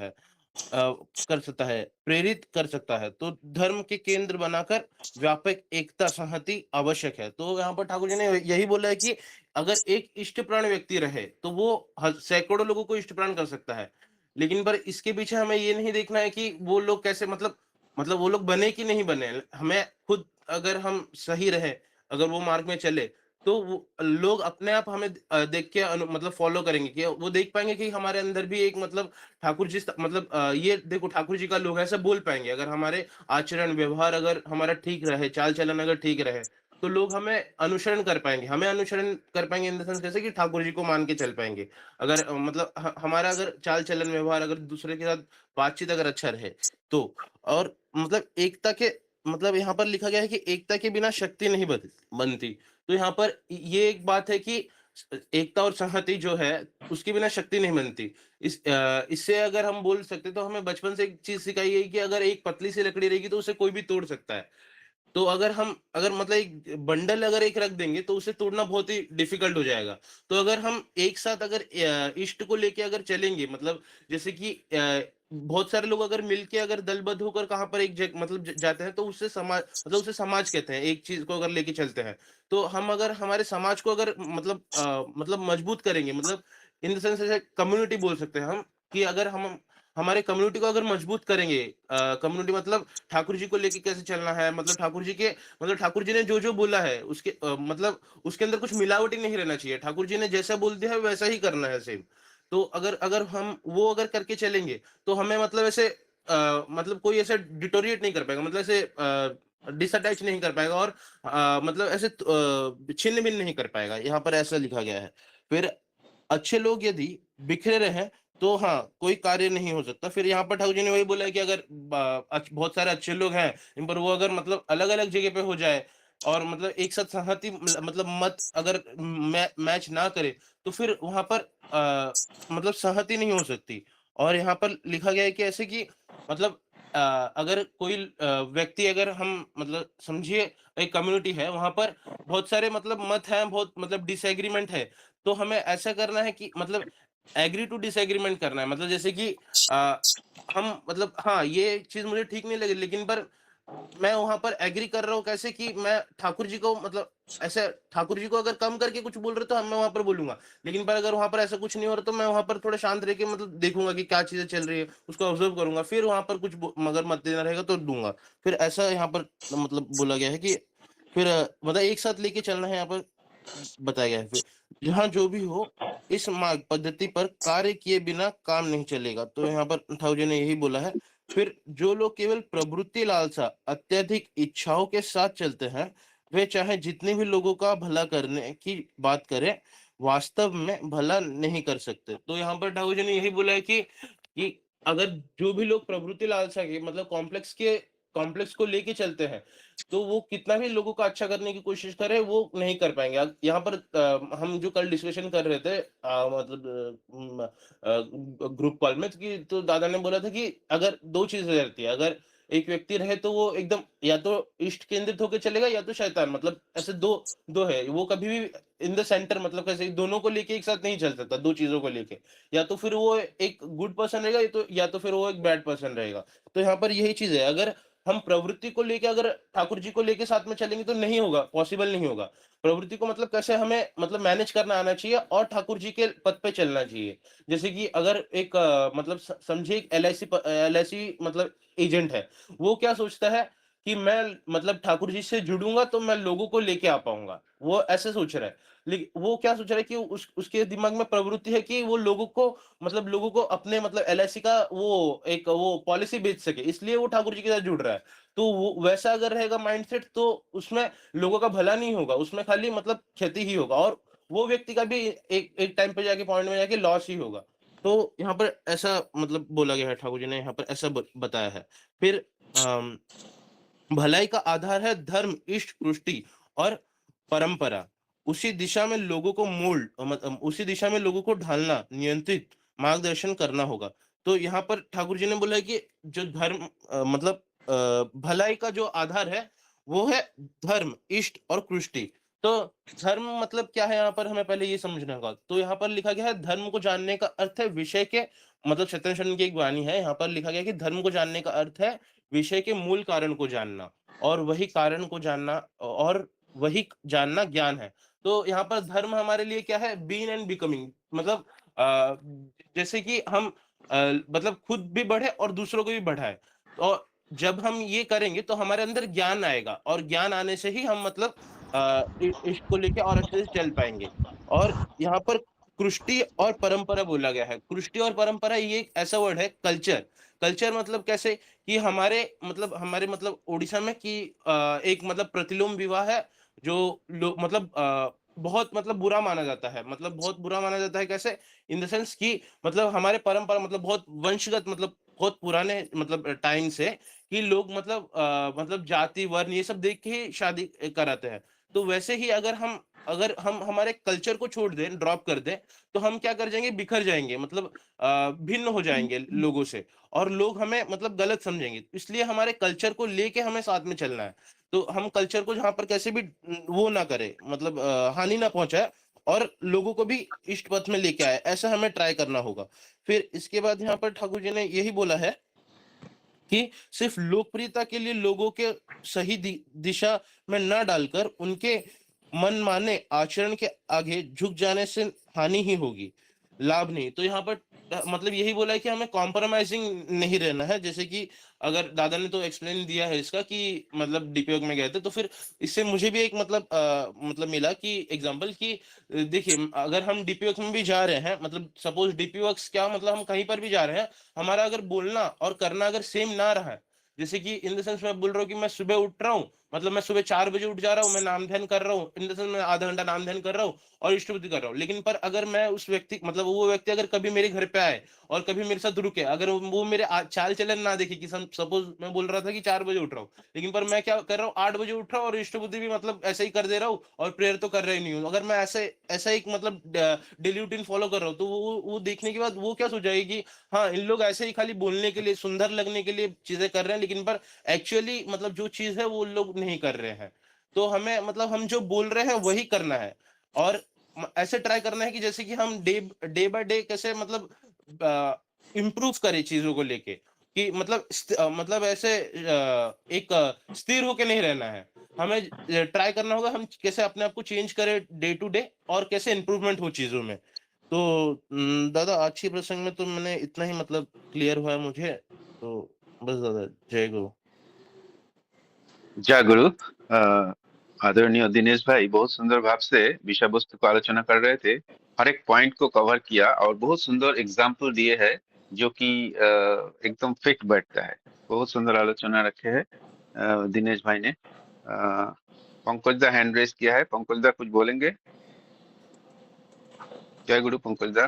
है, प्रेरित कर सकता है। तो धर्म के केंद्र बनाकर व्यापक एकता संहति आवश्यक है। तो यहाँ पर ठाकुर जी ने यही बोला है कि अगर एक इष्ट प्राण व्यक्ति रहे तो वो सैकड़ों लोगों को इष्ट प्राण कर सकता है। लेकिन पर इसके पीछे हमें ये नहीं देखना है कि वो लोग कैसे मतलब वो लोग बने कि नहीं बने। हमें खुद अगर हम सही रहे, अगर वो मार्ग में चले, तो वो लोग अपने आप हमें देख के मतलब फॉलो करेंगे, कि वो देख पाएंगे कि हमारे अंदर भी एक मतलब ठाकुर जी मतलब ये देखो ठाकुर जी का लोग ऐसा बोल पाएंगे। अगर हमारे आचरण व्यवहार अगर हमारा ठीक रहे, चाल चलन अगर ठीक रहे, तो लोग हमें अनुसरण कर पाएंगे। हमें अनुसरण कर पाएंगे इन द सेंस कैसे, कि ठाकुर जी को मान के चल पाएंगे। अगर मतलब हमारा अगर चाल चलन व्यवहार अगर दूसरे के साथ बातचीत अगर अच्छा रहे तो। और मतलब एकता के मतलब यहाँ पर लिखा गया है कि एकता के बिना शक्ति नहीं बनती। तो यहाँ पर ये एक बात है कि एकता और संहति जो है उसके बिना शक्ति नहीं बनती। इससे अगर हम बोल सकते तो हमें बचपन से एक चीज सिखाई गई कि अगर एक पतली सी लकड़ी रहेगी तो उसे कोई भी तोड़ सकता है। तो अगर मतलब एक बंडल अगर एक रख देंगे तो उसे तोड़ना बहुत ही डिफिकल्ट हो जाएगा। तो अगर हम एक साथ अगर इष्ट को लेके अगर चलेंगे, मतलब जैसे कि बहुत सारे लोग अगर मिलके अगर दलबद्ध होकर कहाँ पर एक मतलब जाते हैं, तो उससे समाज, मतलब उसे समाज कहते हैं, एक चीज को अगर लेके चलते हैं। तो हम अगर हमारे समाज को अगर मतलब मजबूत करेंगे, मतलब इन द सेंस ऐसे कम्युनिटी बोल सकते हैं हम, कि अगर हम हमारे कम्युनिटी को अगर मजबूत करेंगे, कम्युनिटी मतलब ठाकुर जी को लेके कैसे चलना है, मतलब ठाकुर जी ने जो जो बोला है उसके मतलब उसके अंदर कुछ मिलावटी नहीं रहना चाहिए। ठाकुर जी ने जैसा बोल दिया है वैसा ही करना है सेम। तो अगर अगर हम वो अगर करके चलेंगे, तो हमें मतलब ऐसे मतलब कोई ऐसे डिटोरिएट नहीं कर पाएगा, मतलब ऐसे डिसअटैच नहीं कर पाएगा, और मतलब ऐसे छिन्न भिन्न नहीं कर पाएगा। यहाँ पर ऐसा लिखा गया है। फिर अच्छे लोग यदि बिखरे रहें, तो हाँ, कोई कार्य नहीं हो सकता। फिर यहाँ पर ठाकुर जी ने वही बोला है कि अगर बहुत सारे अच्छे लोग हैं, इन पर वो अगर मतलब अलग-अलग जगह पे हो जाए, और मतलब एक साथ संहति मतलब मत अगर मैच ना करे, तो फिर वहाँ पर मतलब संहति नहीं हो सकती। और यहाँ पर लिखा गया है कि ऐसे कि मतलब अगर कोई व्यक्ति, अगर हम मतलब समझिए एक कम्युनिटी है, वहाँ पर बहुत सारे मतलब मत हैं, बहुत मतलब डिसएग्रीमेंट है। तो हमें ऐसा करना है कि मतलब एग्री टू डिसएग्रीमेंट करना है। मतलब जैसे कि अ, हम मतलब हाँ, ये चीज़ मुझे ठीक नहीं लगी, लेकिन पर मैं वहाँ पर एग्री कर रहा हूँ, कैसे कि मैं ठाकुर जी को मतलब ऐसे ठाकुर जी को अगर कम करके कुछ बोल रहे, तो मैं वहाँ पर बोलूँगा। लेकिन पर अगर वहाँ पर ऐसा कुछ नहीं हो रहा, तो मैं वहाँ पर थोड़ा शांत रह के मतलब देखूँगा कि क्या चीज़ें चल रही है, उसको ऑब्ज़र्व करूँगा। फिर वहाँ पर कुछ मगर मत देना रहेगा तो दूँगा। फिर ऐसा यहाँ पर मतलब बोला गया है कि फिर मतलब एक साथ लेके चलना है, यहाँ पर बताया गया है। फिर जहाँ जो भी हो, इस मार्ग पद्धति पर कार्य किए बिना काम नहीं चलेगा। तो यहाँ पर ठाकुर जी ने यही बोला है। फिर जो लोग केवल प्रवृत्ति लालसा अत्यधिक इच्छाओं के साथ चलते हैं, वे चाहे जितने भी लोगों का भला करने की बात करें, वास्तव में भला नहीं कर सकते। तो यहाँ पर ठाकुर जी ने यही बोला है कि अगर जो भी लोग प्रवृत्ति लालसा के मतलब कॉम्प्लेक्स को लेके चलते हैं, तो वो कितना भी लोगों का अच्छा करने की कोशिश करे, वो नहीं कर पाएँगे। यहाँ पर हम जो कल डिस्कशन कर रहे थे ग्रुप कॉल में, तो दादा ने बोला था कि अगर 2 चीज़ें रहती है, अगर एक व्यक्ति रहे तो वो एकदम या तो इष्ट केंद्रित होके चलेगा, या तो शैतान, मतलब ऐसे 2 है। वो कभी भी इन द सेंटर, मतलब कैसे दोनों को लेके एक साथ नहीं चल सकता, 2 चीज़ों को लेके। या तो फिर वो एक गुड पर्सन रहेगा, या तो फिर वो एक बैड पर्सन रहेगा। तो यहाँ पर यही चीज़ है, अगर हम प्रवृत्ति को लेके अगर ठाकुर जी को लेके साथ में चलेंगे, तो नहीं होगा, पॉसिबल नहीं होगा। प्रवृत्ति को मतलब कैसे हमें मतलब मैनेज करना आना चाहिए, और ठाकुर जी के पथ पे चलना चाहिए। जैसे कि अगर एक मतलब समझिए एक एलआईसी मतलब एजेंट है, वो क्या सोचता है कि मैं मतलब ठाकुर जी से जुड़ूंगा तो मैं लोगों को लेके आ पाऊंगा, वो ऐसे सोच रहा है। लेकिन वो क्या सोच रहा है कि उसके दिमाग में प्रवृत्ति है कि वो लोगों को अपने मतलब एलआईसी का वो पॉलिसी बेच सके, इसलिए वो ठाकुर जी के साथ जुड़ रहा है। तो वो वैसा अगर रहेगा माइंडसेट, तो उसमें लोगों का भला नहीं होगा, उसमें खाली मतलब क्षति ही होगा, और वो व्यक्ति का भी एक एक टाइम पे जाके पॉइंट में जाके लॉस ही होगा। तो यहाँ पर ऐसा मतलब बोला गया है, ठाकुर जी ने यहाँ पर ऐसा बताया है। फिर अम, भलाई का आधार है धर्म, इष्ट, कृष्टि और परंपरा। उसी दिशा में लोगों को ढालना, नियंत्रित, मार्गदर्शन करना होगा। तो यहाँ पर ठाकुर जी ने बोला है कि जो धर्म भलाई का जो आधार है, वो है धर्म, इष्ट और कृष्टि। तो धर्म मतलब क्या है, यहाँ पर हमें पहले ये समझना होगा। तो यहाँ पर लिखा गया है, धर्म को जानने का अर्थ है विषय के मतलब सत्यनारायण शर्मा की एक वाणी है, यहाँ पर लिखा गया है कि धर्म को जानने का अर्थ है विषय के मूल कारण को जानना, और वही कारण को जानना, और वही जानना ज्ञान है। तो यहाँ पर धर्म हमारे लिए क्या है, बीइंग एंड बिकमिंग, मतलब जैसे कि हम मतलब खुद भी बढ़े और दूसरों को भी बढ़ाए। और जब हम ये करेंगे, तो हमारे अंदर ज्ञान आएगा, और ज्ञान आने से ही हम मतलब इष्ट को लेके और अच्छे से चल पाएंगे। और यहाँ पर कृष्टि और परंपरा बोला गया है। कृष्टि और परंपरा ये एक ऐसा वर्ड है, कल्चर। कल्चर मतलब कैसे कि हमारे मतलब उड़ीसा में कि एक मतलब प्रतिलोम विवाह है, जो लोग मतलब बहुत मतलब बुरा माना जाता है, मतलब बहुत बुरा माना जाता है, कैसे इन द सेंस कि मतलब हमारे परंपरा मतलब बहुत वंशगत, मतलब बहुत पुराने मतलब टाइम से कि लोग मतलब जाति वर्ण ये सब देख के ही शादी कराते हैं। तो वैसे ही अगर हम हमारे कल्चर को छोड़ दें, ड्रॉप कर दें, तो हम क्या कर जाएंगे, बिखर जाएंगे, मतलब भिन्न हो जाएंगे लोगों से, और लोग हमें मतलब गलत समझेंगे। इसलिए हमारे कल्चर को लेके हमें साथ में चलना है। तो हम कल्चर को जहाँ पर कैसे भी वो ना करे, मतलब हानि ना पहुंचाए और लोगों को भी इष्ट पथ में लेके आए, ऐसा हमें ट्राई करना होगा। फिर इसके बाद यहाँ पर ठाकुर जी ने यही बोला है कि सिर्फ लोकप्रियता के लिए लोगों के सही दिशा में न डालकर उनके मनमाने आचरण के आगे झुक जाने से हानि ही होगी, लाभ नहीं। तो यहाँ पर मतलब यही बोला है कि हमें कॉम्प्रोमाइजिंग नहीं रहना है। जैसे कि अगर दादा ने तो एक्सप्लेन दिया है इसका कि मतलब डीपीओ में गए थे, तो फिर इससे मुझे भी एक मतलब मिला कि एग्जांपल कि देखिए अगर हम डीपीओ में भी जा रहे हैं, मतलब सपोज डीपीओ क्या, मतलब हम कहीं पर भी जा रहे हैं, हमारा अगर बोलना और करना अगर सेम ना रहा है, जैसे कि इन द सेंस मैं बोल रहा हूँ कि मैं सुबह उठ रहा हूँ, मतलब मैं सुबह 4 बजे उठ जा रहा हूँ, मैं नाम ध्यान कर रहा हूँ, इन द सेंस मैं आधा घंटा नाम ध्यान कर रहा हूँ और इष्टबुद्धि कर रहा हूँ, लेकिन पर अगर मैं उस व्यक्ति, मतलब वो व्यक्ति अगर कभी मेरे घर पे आए और कभी मेरे साथ रुके, अगर वो मेरे चाल चलन ना देखे कि सपोज मैं बोल रहा था कि 4 बजे उठ रहा हूँ, लेकिन पर मैं क्या कर रहा हूँ, 8 बजे उठ रहा हूँ और इष्टबुद्धि भी मतलब ऐसे ही कर दे रहा हूँ और प्रेयर तो कर रहा ही नहीं हूँ, अगर मैं ऐसा एक मतलब डेली रूटीन फॉलो कर रहा हूँ, तो वो देखने के बाद वो क्या सोचेगा कि हाँ, इन लोग ऐसे ही खाली बोलने के लिए, सुंदर लगने के लिए चीजें कर रहे हैं, लेकिन पर एक्चुअली मतलब जो चीज है वो लोग नहीं कर रहे हैं। तो हमें मतलब हम जो बोल रहे हैं वही करना है और ऐसे ट्राई करना है कि जैसे कि हम डे डे बाय डे कैसे मतलब इम्प्रूव करें चीजों को लेके, कि मतलब मतलब ऐसे एक स्थिर होके नहीं रहना है, हमें ट्राई करना होगा हम कैसे अपने आप को चेंज करें डे टू डे और कैसे इम्प्रूवमेंट हो चीजों में। तो दादा आज के प्रसंग में तो मैंने इतना ही मतलब क्लियर हुआ है मुझे, तो बस दादा, जय गुरु। जय गुरु। आदरणीय दिनेश भाई बहुत सुंदर भाव से विषय वस्तु को आलोचना कर रहे थे, हर एक पॉइंट को कवर किया और बहुत सुंदर एग्जाम्पल दिए हैं जो कि एकदम फिट बैठता है। बहुत सुंदर आलोचना रखे हैं दिनेश भाई ने। पंकज दा हैंड रेस किया है, पंकज दा कुछ बोलेंगे? जय गुरु पंकज दा।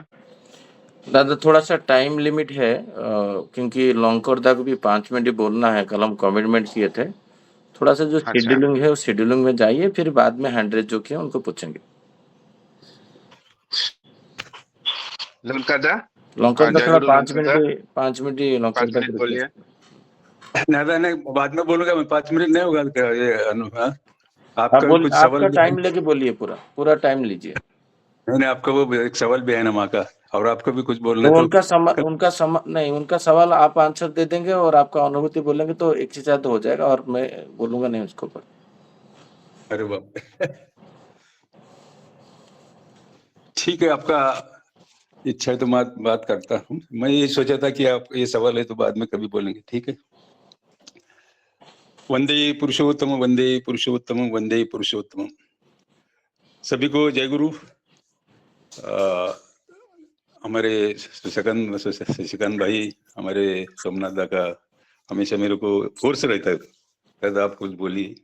दादा थोड़ा सा टाइम लिमिट है, क्योंकि लॉन्गकोर दा को भी 5 मिनट ही बोलना है, कल हम कमिटमेंट किए थे। थोड़ा सा जो अच्छा शेड्यूलिंग है उस शेड्यूलिंग में जाइए, फिर बाद में हैंड रेज जो किया उनको पूछेंगे। लंका दा। लॉन्गकोर दा जय थोड़ा गुरु 5 लंका मिनट दा, ही 5 मिनट ही लॉन्गकोर 5 दा को मिनट बोलिए। रिक्वेस्ट। नहीं नहीं, बाद में बोलूंगा मैं, 5 मिनट नहीं होगा क्या ये हाँ? आप आपका भी बोल, कुछ सवाल आपका भी है। टाइम लेके बोलिए, पूरा पूरा टाइम लीजिए। नहीं नहीं, आपका वो एक सवाल भी है ना माँ का, और आपको भी कुछ बोलना तो है तो उनका सवाल आप आंसर दे देंगे और आपका अनुभूति बोलेंगे तो एक चीज तो हो जाएगा, और मैं बोलूंगा नहीं उसको पर। अरे बाप ठीक है, आपका इच्छा है तो मैं बात करता हूँ। मैं ये सोचा था कि आप ये सवाल है तो बाद में कभी बोलेंगे, ठीक है। वंदे पुरुषोत्तम, वंदे पुरुषोत्तम, वंदे पुरुषोत्तम। सभी को जय गुरु। हमारे शशिकांत भाई, हमारे सोमनाथ दा का हमेशा मेरे को फोर्स रहता है, दादा आप कुछ बोलिए,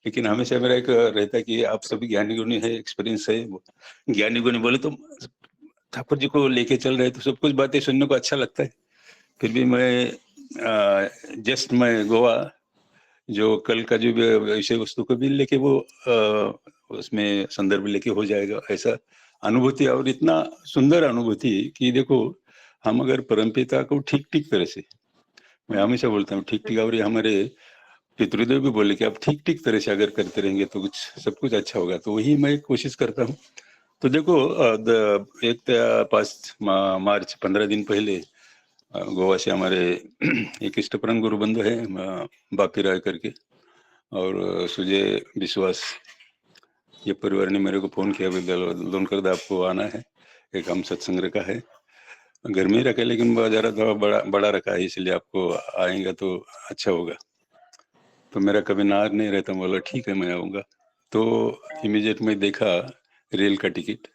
लेकिन हमेशा मेरा एक रहता है कि आप सभी ज्ञानी गुणी है, एक्सपीरियंस है, ज्ञानी गुणी बोले तो ठाकुर जी को लेके चल रहे तो सब कुछ बातें सुनने को अच्छा लगता है। फिर भी मैं जस्ट मैं गोवा जो कल का जो भी विषय वस्तु को भी लेके वो उसमें संदर्भ लेके हो जाएगा, ऐसा अनुभूति, और इतना सुंदर अनुभूति कि देखो हम अगर परमपिता को ठीक ठीक तरह से, मैं हमेशा बोलता हूँ ठीक ठीक, और ये हमारे पितृदेव भी बोले कि आप ठीक ठीक तरह से अगर करते रहेंगे तो कुछ सब कुछ अच्छा होगा, तो वही मैं कोशिश करता हूँ। तो देखो 5 मार्च 15 दिन पहले गोवा से हमारे एक इष्टप्रंग गुरु बंधु है बापी राय करके, और सुजय विश्वास, ये परिवार ने मेरे को फोन किया, लोनकर आपको आना है, एक हम सत्संग का है, घर में ही रखा है लेकिन जरा थोड़ा बड़ा रखा है, इसलिए आपको आएंगे तो अच्छा होगा। तो मेरा कभी नार नहीं रहता, बोला ठीक है मैं आऊँगा। तो इमीडिएट में देखा रेल का टिकट,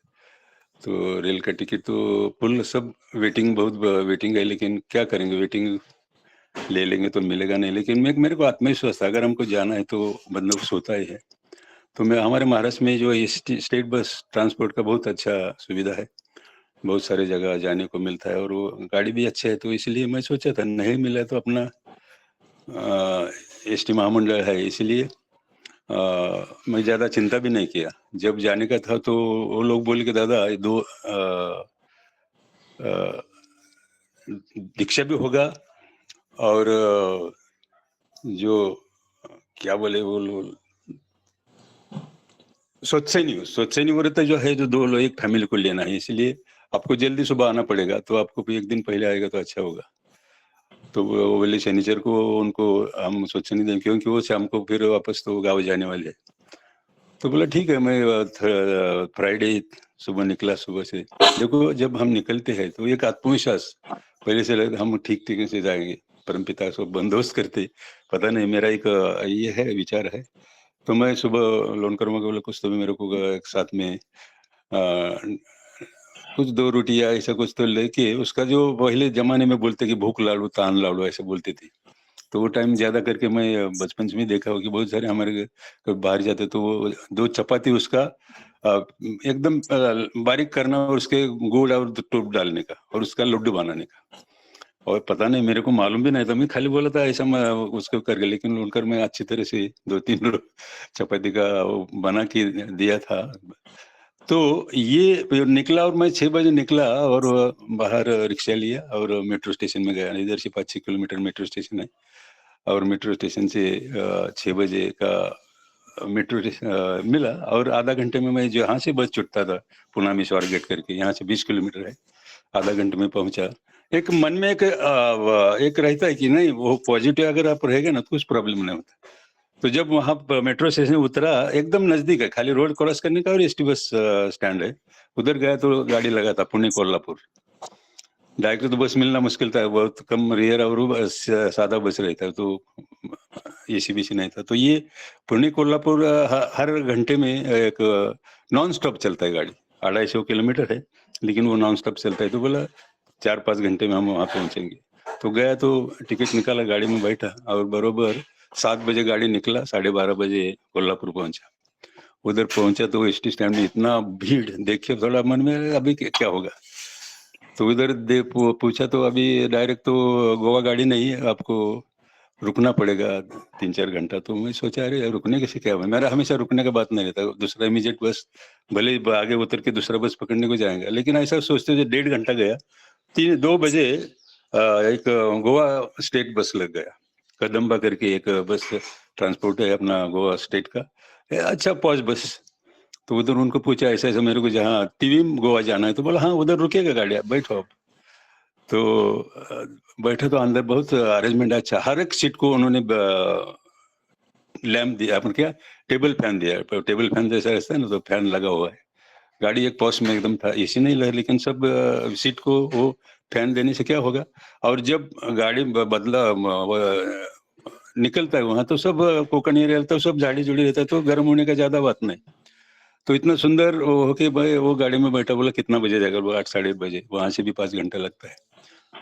तो रेल का टिकट तो फुल, सब वेटिंग, बहुत वेटिंग है, लेकिन क्या करेंगे, वेटिंग ले लेंगे तो मिलेगा नहीं, लेकिन मेरे को आत्मविश्वास था अगर हमको जाना है तो बंदोबस्त होता ही है। तो मैं हमारे महाराष्ट्र में जो स्टेट बस ट्रांसपोर्ट का बहुत अच्छा सुविधा है, बहुत सारे जगह जाने को मिलता है और वो गाड़ी भी अच्छे है, तो इसलिए मैं सोचा था नहीं मिला तो अपना एसटी महामंडल है, इसलिए मैं ज़्यादा चिंता भी नहीं किया। जब जाने का था तो वो लोग बोले कि दादा दो दीक्षा भी होगा और जो क्या बोले वो सोचनी व्रत जो है, जो 2 लोग एक फैमिली को लेना है, इसलिए आपको जल्दी सुबह आना पड़ेगा, तो आपको भी 1 दिन पहले आएगा तो अच्छा होगा। तो वो बोले शनिचर को उनको हम सोचने दें, क्योंकि वो शाम को फिर वापस तो गाँव जाने वाले हैं। तो बोला ठीक है, मैं फ्राइडे सुबह निकला। सुबह से देखो, जब हम निकलते हैं तो एक आत्मविश्वास पहले से लगता हम ठीक से जाएंगे, परमपिता को बंदोबस्त करते। पता नहीं, मेरा एक ये है विचार है। तो मैं सुबह लोनकर्मा को बोला कुछ तो भी मेरे को एक साथ में कुछ 2 रोटियां ऐसा कुछ तो लेके, उसका जो पहले जमाने में बोलते कि भूख लाडू तान लाडू ऐसे बोलते थे, तो वो टाइम ज्यादा करके मैं बचपन से भी देखा हो कि बहुत सारे हमारे कभी बाहर जाते तो वो 2 चपाती उसका एकदम बारीक करना और उसके गुड़ और टूप डालने का और उसका लड्डू बनाने का। और पता नहीं, मेरे को मालूम भी नहीं था, मैं खाली बोला था ऐसा मैं उसको करके, लेकिन उनकर मैं अच्छी तरह से 2-3 चपाती का वो बना के दिया था। तो ये निकला और मैं 6 बजे निकला और बाहर रिक्शा लिया और मेट्रो स्टेशन में गया। इधर से 5-6 किलोमीटर मेट्रो स्टेशन है और मेट्रो स्टेशन से 6 बजे का मेट्रो मिला और आधा घंटे में मैं जहाँ से बस छूटता था पुनामी स्वारगेट करके, यहाँ से 20 किलोमीटर है, आधा घंटे में पहुंचा। एक मन में एक रहता है कि नहीं, वो पॉजिटिव अगर आप रहेगा ना तो कुछ प्रॉब्लम नहीं होता। तो जब वहां मेट्रो स्टेशन उतरा, एकदम नजदीक है, खाली रोड क्रॉस करने का और एसटी बस स्टैंड है। उधर गया तो गाड़ी लगा था पुणे कोल्हापुर। डायरेक्ट तो बस मिलना मुश्किल था, बहुत कम रेयर और सादा बस रहता है, तो एसी बीसी नहीं था। तो ये पुणे कोल्हापुर हर घंटे में एक नॉन स्टॉप चलता है गाड़ी, 250 किलोमीटर है, लेकिन वो नॉन स्टॉप चलता है। तो बोला 4-5 घंटे में हम वहां पहुंचेंगे। तो गया तो टिकट निकाला, गाड़ी में बैठा और बरोबर 7 बजे गाड़ी निकला, 12:30 बजे कोल्हापुर पहुंचा। उधर पहुंचा तो एसटी स्टैंड में इतना भीड़ देखे, थोड़ा मन में अभी क्या होगा। तो उधर पूछा तो अभी डायरेक्ट तो गोवा गाड़ी नहीं है, आपको रुकना पड़ेगा 3-4 घंटा। तो मैं सोचा अरे रुकने कैसे, क्या हुआ, मेरा हमेशा रुकने का बात नहीं रहता, दूसरा इमीडिएट बस भले आगे उतर के दूसरा बस पकड़ने को जाएंगे, लेकिन ऐसा सोचते हुए 1.5 घंटा गया। 2 बजे एक गोवा स्टेट बस लग गया, कदम्बा करके एक बस ट्रांसपोर्ट है अपना गोवा स्टेट का, अच्छा पॉज बस। तो उधर उनको पूछा ऐसा ऐसा मेरे को जहाँ टीवी गोवा जाना है, तो बोला हाँ उधर रुकेगा गाड़ी, आप बैठो आप। तो बैठे तो अंदर बहुत अरेंजमेंट अच्छा, हर एक सीट को उन्होंने लैम्प दिया, अपन क्या टेबल फैन दिया, टेबल फैन जैसा रहता है ना, तो फैन लगा हुआ है। गाड़ी एक पॉश में एकदम था, एसी नहीं लगा, लेकिन सब सीट को वो फैन देने से क्या होगा। और जब गाड़ी बदला निकलता है वहां तो सब कोकन एरिया रहता है, सब झाड़ी जुड़ी रहता है, तो गर्म होने का ज्यादा बात नहीं। तो इतना सुंदर वो हो के भाई वो गाड़ी में बैठा, बोला कितना बजे जाएगा, वो 8-8:30 बजे, वहां से भी 5 घंटा लगता है।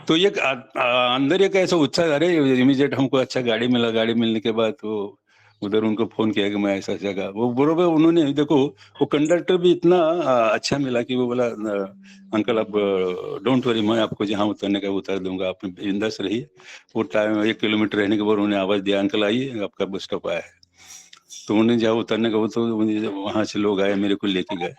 तो ये अंदर एक ऐसा उत्साह, अरे इमीडिएट हमको अच्छा गाड़ी मिला। गाड़ी मिलने के बाद तो उधर उनको फोन किया कि मैं ऐसा जगह, वो बरोबर उन्होंने देखो, वो कंडक्टर भी इतना अच्छा मिला कि वो बोला अंकल आप डोंट वरी, मैं आपको जहाँ उतरने का उतार दूंगा, आप बिंदास रहिए। वो टाइम 1 किलोमीटर रहने के बाद उन्होंने आवाज दिया अंकल आइए आपका बस स्टॉप आया है। तो उन्हें जहाँ उतरने का वो, तो वहां से लोग आए मेरे को लेके गए।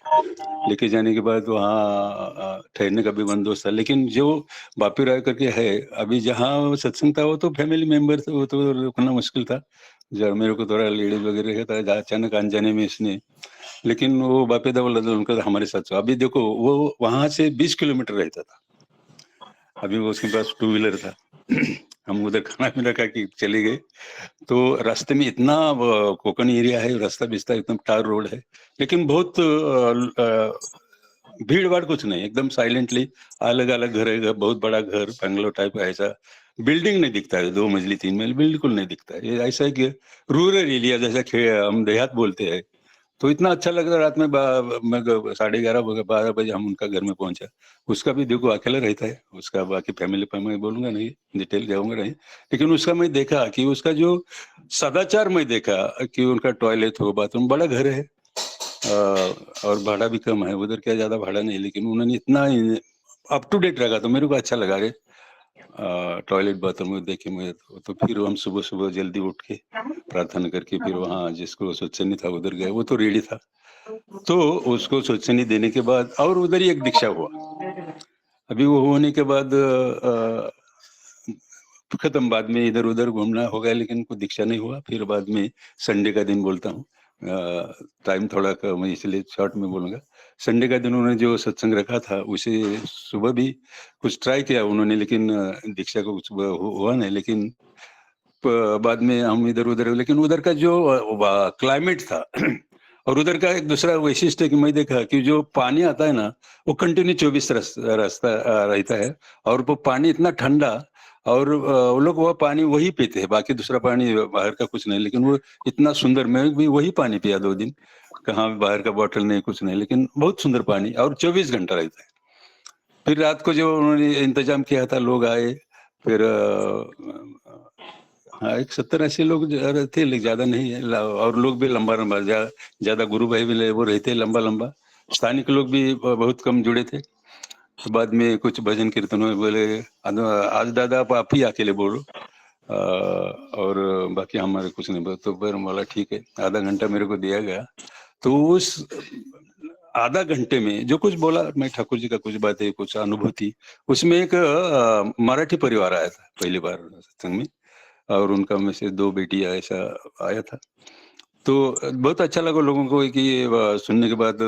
लेके जाने के बाद वहाँ ठहरने का भी बंदोबस्त था। लेकिन जो बापी राय करके है अभी जहाँ सत्संग था, वो तो फैमिली मेंबर थे, वो तो रुकना मुश्किल था। जब मेरे को थोड़ा लेडीज वगैरह था, अचानक अनजाने में इसने, लेकिन वो बापी दा बोला उनका हमारे साथ। अभी देखो वो वहां से 20 किलोमीटर रहता था, अभी वो उसके पास 2 व्हीलर था। हम उधर खाना पीना खा के चले गए। तो रास्ते में इतना कोकन एरिया है, रास्ता बिस्ता एकदम टार रोड है, लेकिन बहुत भीड़ भाड़ कुछ नहीं, एकदम साइलेंटली अलग अलग घर है, बहुत बड़ा घर बंगलो टाइप है, ऐसा बिल्डिंग नहीं दिखता है, 2 मंजिली 3 मंजिली बिल्कुल नहीं दिखता है। ये ऐसा है कि रूरल एरिया जैसा हम देहात बोलते हैं। तो इतना अच्छा लग रहा, रात में 11:30 बजे हम उनका घर में पहुंचा। उसका भी देखो अकेला रहता है, उसका बाकी फैमिली पर मैं बोलूंगा नहीं, डिटेल जाऊंगा नहीं, लेकिन उसका मैं देखा कि उसका जो सदाचार मैं देखा कि उनका टॉयलेट हो, बाथरूम, बड़ा घर है और भाड़ा भी कम है उधर, क्या ज्यादा भाड़ा नहीं, लेकिन उन्होंने इतना अप टू डेट रखा, तो मेरे को अच्छा लगा रे। टॉयलेट बाथरूम देखे मैं तो फिर हम सुबह सुबह जल्दी उठ के प्रार्थना करके फिर वहाँ जिसको सत्संग था उधर गए, वो तो रेडी था। तो उसको सत्संग देने के बाद और उधर ही एक दीक्षा हुआ। अभी वो होने के बाद खत्म। बाद में इधर उधर घूमना हो गया, लेकिन कोई दीक्षा नहीं हुआ। फिर बाद में संडे का दिन बोलता हूँ, टाइम थोड़ा कम है इसलिए शॉर्ट में बोलूंगा। संडे का दिन उन्होंने जो सत्संग रखा था उसे सुबह भी कुछ ट्राई किया उन्होंने, लेकिन दीक्षा को कुछ हुआ नहीं। लेकिन बाद में हम इधर उधर, लेकिन उधर का जो क्लाइमेट था और उधर का एक दूसरा वैशिष्ट्य है कि मैं देखा कि जो पानी आता है ना वो कंटिन्यू 24 रास्ता रहता है, और वो पानी इतना ठंडा, और वो लोग वो पानी वही पीते हैं, बाकी दूसरा पानी बाहर का कुछ नहीं। लेकिन वो इतना सुंदर, मैं भी वही पानी पिया 2 दिन, कहाँ बाहर का बॉटल नहीं कुछ नहीं, लेकिन बहुत सुंदर पानी, और 24 घंटा रहता है। फिर रात को जो उन्होंने इंतजाम किया था, लोग आए, फिर हाँ, एक 70-80 लोग थे, लेकिन ज्यादा नहीं है, और लोग भी लंबा लंबा, ज्यादा गुरु भाई भी वो रहते लंबा लंबा, स्थानिक लोग भी बहुत कम जुड़े थे। तो बाद में कुछ भजन कीर्तन में बोले, आज दादा आप ही अकेले बोलो, और बाकी हमारे कुछ नहीं बोले। तो फिर बोला ठीक है, आधा घंटा मेरे को दिया गया। तो उस आधा घंटे में जो कुछ बोला, मैं ठाकुर जी का कुछ बातें, कुछ अनुभूति, उसमें एक मराठी परिवार आया था पहली बार सत्संग में, और उनका में से 2 बेटियां ऐसा आया था। तो बहुत अच्छा लगा लोगों को कि ये सुनने के बाद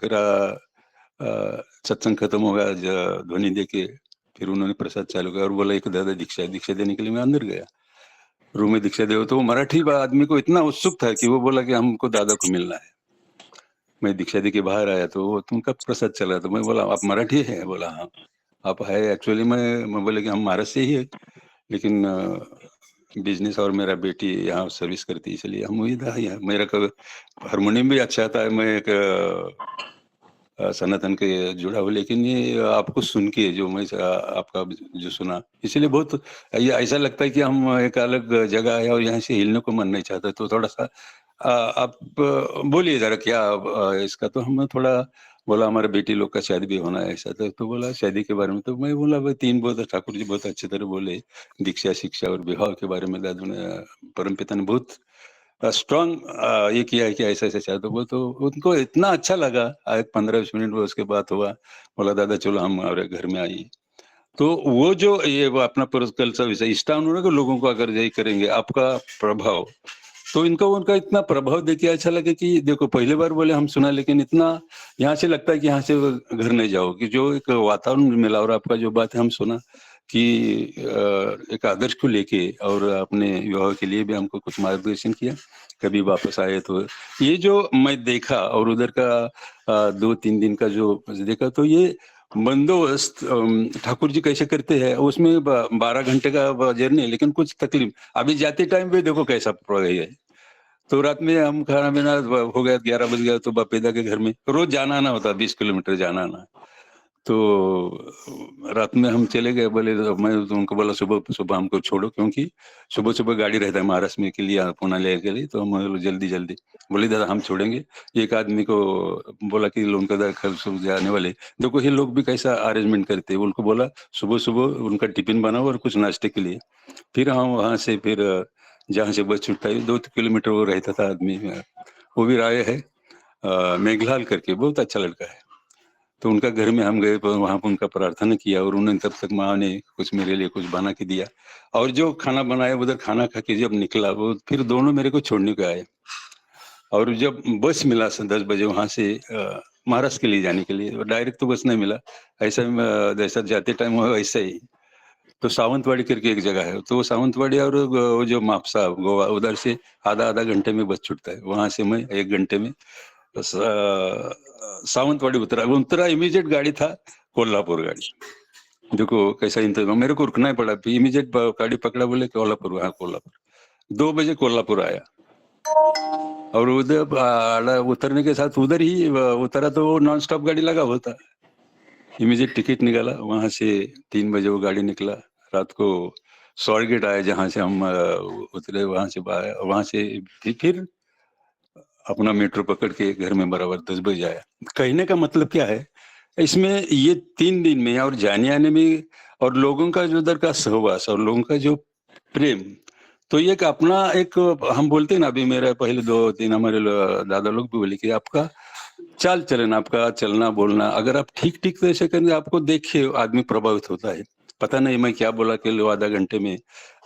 फिर सत्संग खत्म हो गया, ध्वनि दे के फिर उन्होंने प्रसाद चालू किया और बोला एक दादा दीक्षा देने के लिए। मैं अंदर गया, रूम में दीक्षा दे, तो वो मराठी आदमी को इतना उत्सुक था कि वो बोला कि हमको दादा को मिलना है। मैं दीक्षा दे के बाहर आया तो वो तुमका प्रसाद चला, तो मैं बोला आप मराठी है? बोला हाँ। आप है? एक्चुअली मैं बोले कि हम महाराष्ट्र से ही है, लेकिन बिजनेस और मेरा बेटी यहाँ सर्विस करती है, इसलिए हम इधर ही हैं। मेरा हारमोनियम भी अच्छा था, मैं एक सनातन के जुड़ा हूँ, लेकिन ये आपको सुन के जो मैं आपका जो सुना, इसलिए बहुत ये ऐसा लगता है कि हम एक अलग जगह है और यहाँ से हिलने को मन नहीं चाहता। तो थोड़ा सा आप बोलिए जरा क्या इसका। तो हम थोड़ा बोला हमारे बेटी लोग का शादी भी होना है ऐसा, तो बोला शादी के बारे में। तो मैं बोला भाई 3 बहुत ठाकुर जी बहुत अच्छी तरह बोले, दीक्षा शिक्षा और विवाह के बारे में दादू ने, परमपिता ने बहुत स्ट्रांग ये किया है कि ऐसा ऐसा चाहते। वो तो उनको इतना अच्छा लगा। 15-20 मिनट में उसके बाद हुआ, बोला दादा चलो हम हमारे घर में आइए। तो वो जो ये वो अपना कल सा विषय इष्टा उन्होंने को लोगों को अगर यही करेंगे आपका प्रभाव, तो इनको उनका इतना प्रभाव देखे अच्छा लगे कि देखो पहले बार बोले हम सुना, लेकिन इतना यहाँ से लगता है कि यहाँ से घर नहीं जाओ, कि जो एक वातावरण मिला और आपका जो बात है हम सुना कि एक आदर्श को लेके और अपने विवाह के लिए भी हमको कुछ मार्गदर्शन किया, कभी वापस आए। तो ये जो मैं देखा और उधर का 2-3 दिन का जो देखा, तो ये बंदोबस्त ठाकुर जी कैसे करते हैं, उसमें 12 घंटे का जर्नी है, लेकिन कुछ तकलीफ अभी जाते टाइम पे देखो कैसा है। तो रात में हम खाना पीना हो गया, 11 बज गया, तो बापेदा के घर में रोज जाना आना होता, 20 किलोमीटर जाना आना। तो रात में हम चले गए, बोले मैं तो उनको बोला सुबह सुबह हमको छोड़ो, क्योंकि सुबह सुबह गाड़ी रहता है महाराष्ट्र में के लिए, पुणे ले के लिए। तो हम जल्दी जल्दी बोले दादा हम छोड़ेंगे। एक आदमी को बोला कि उनका कल सुबह जाने वाले, देखो ये लोग भी कैसा अरेंजमेंट करते हैं। उनको बोला सुबह सुबह उनका टिफिन बनाओ और कुछ नाश्ते के लिए। फिर हम वहाँ से फिर जहाँ से बस छुटता है 2 किलोमीटर वो रहता था आदमी, वो भी राय है मेघलाल करके, बहुत अच्छा लड़का है। तो उनका घर में हम गए, वहाँ पर उनका प्रार्थना किया, और उन्होंने तब तक माँ ने कुछ मेरे लिए कुछ बना के दिया, और जो खाना बनाया उधर खाना खा के जब निकला, वो फिर दोनों मेरे को छोड़ने को आए। और जब बस मिला 10 बजे वहाँ से महाराष्ट्र के लिए जाने के लिए, डायरेक्ट तो बस नहीं मिला, ऐसा जैसा जाते टाइम हुआ वैसा ही। तो सावंतवाड़ी करके एक जगह है, तो वो सावंतवाड़ी और वो जो मापसा गोवा, उधर से आधा घंटे में बस छूटता है। वहां से मैं 1 घंटे में सावंतवाड़ी उतरा इमीडिएट गाड़ी था कोल्हापुर गाड़ी। देखो कैसा इंतजाम, मेरे को रुकना ही पड़ा, इमीडिएट गाड़ी पकड़ा, बोले कोल्हापुर। हाँ कोल्हापुर 2 बजे कोल्हापुर आया, और उधर उतरने के साथ उधर ही उतरा तो नॉन स्टॉप गाड़ी लगा हुआ था। इमीडिएट टिकट निकाला, वहां से 3 बजे वो गाड़ी निकला। रात को स्वारगेट आया, जहां से हम उतरे, वहां से फिर अपना मेट्रो पकड़ के घर में बराबर 10 बजे आया। कहने का मतलब क्या है इसमें, ये 3 दिन में और जाने आने में, और लोगों का जो उधर का सहवास और लोगों का जो प्रेम, तो ये एक अपना एक हम बोलते हैं ना, अभी मेरा पहले 2-3 हमारे दादा लोग भी बोले कि आपका चाल चलन, आपका चलना बोलना, अगर आप ठीक ठीक तरह से करेंगे, आपको देख के आदमी प्रभावित होता है। पता नहीं मैं क्या बोला कि लो आधा घंटे में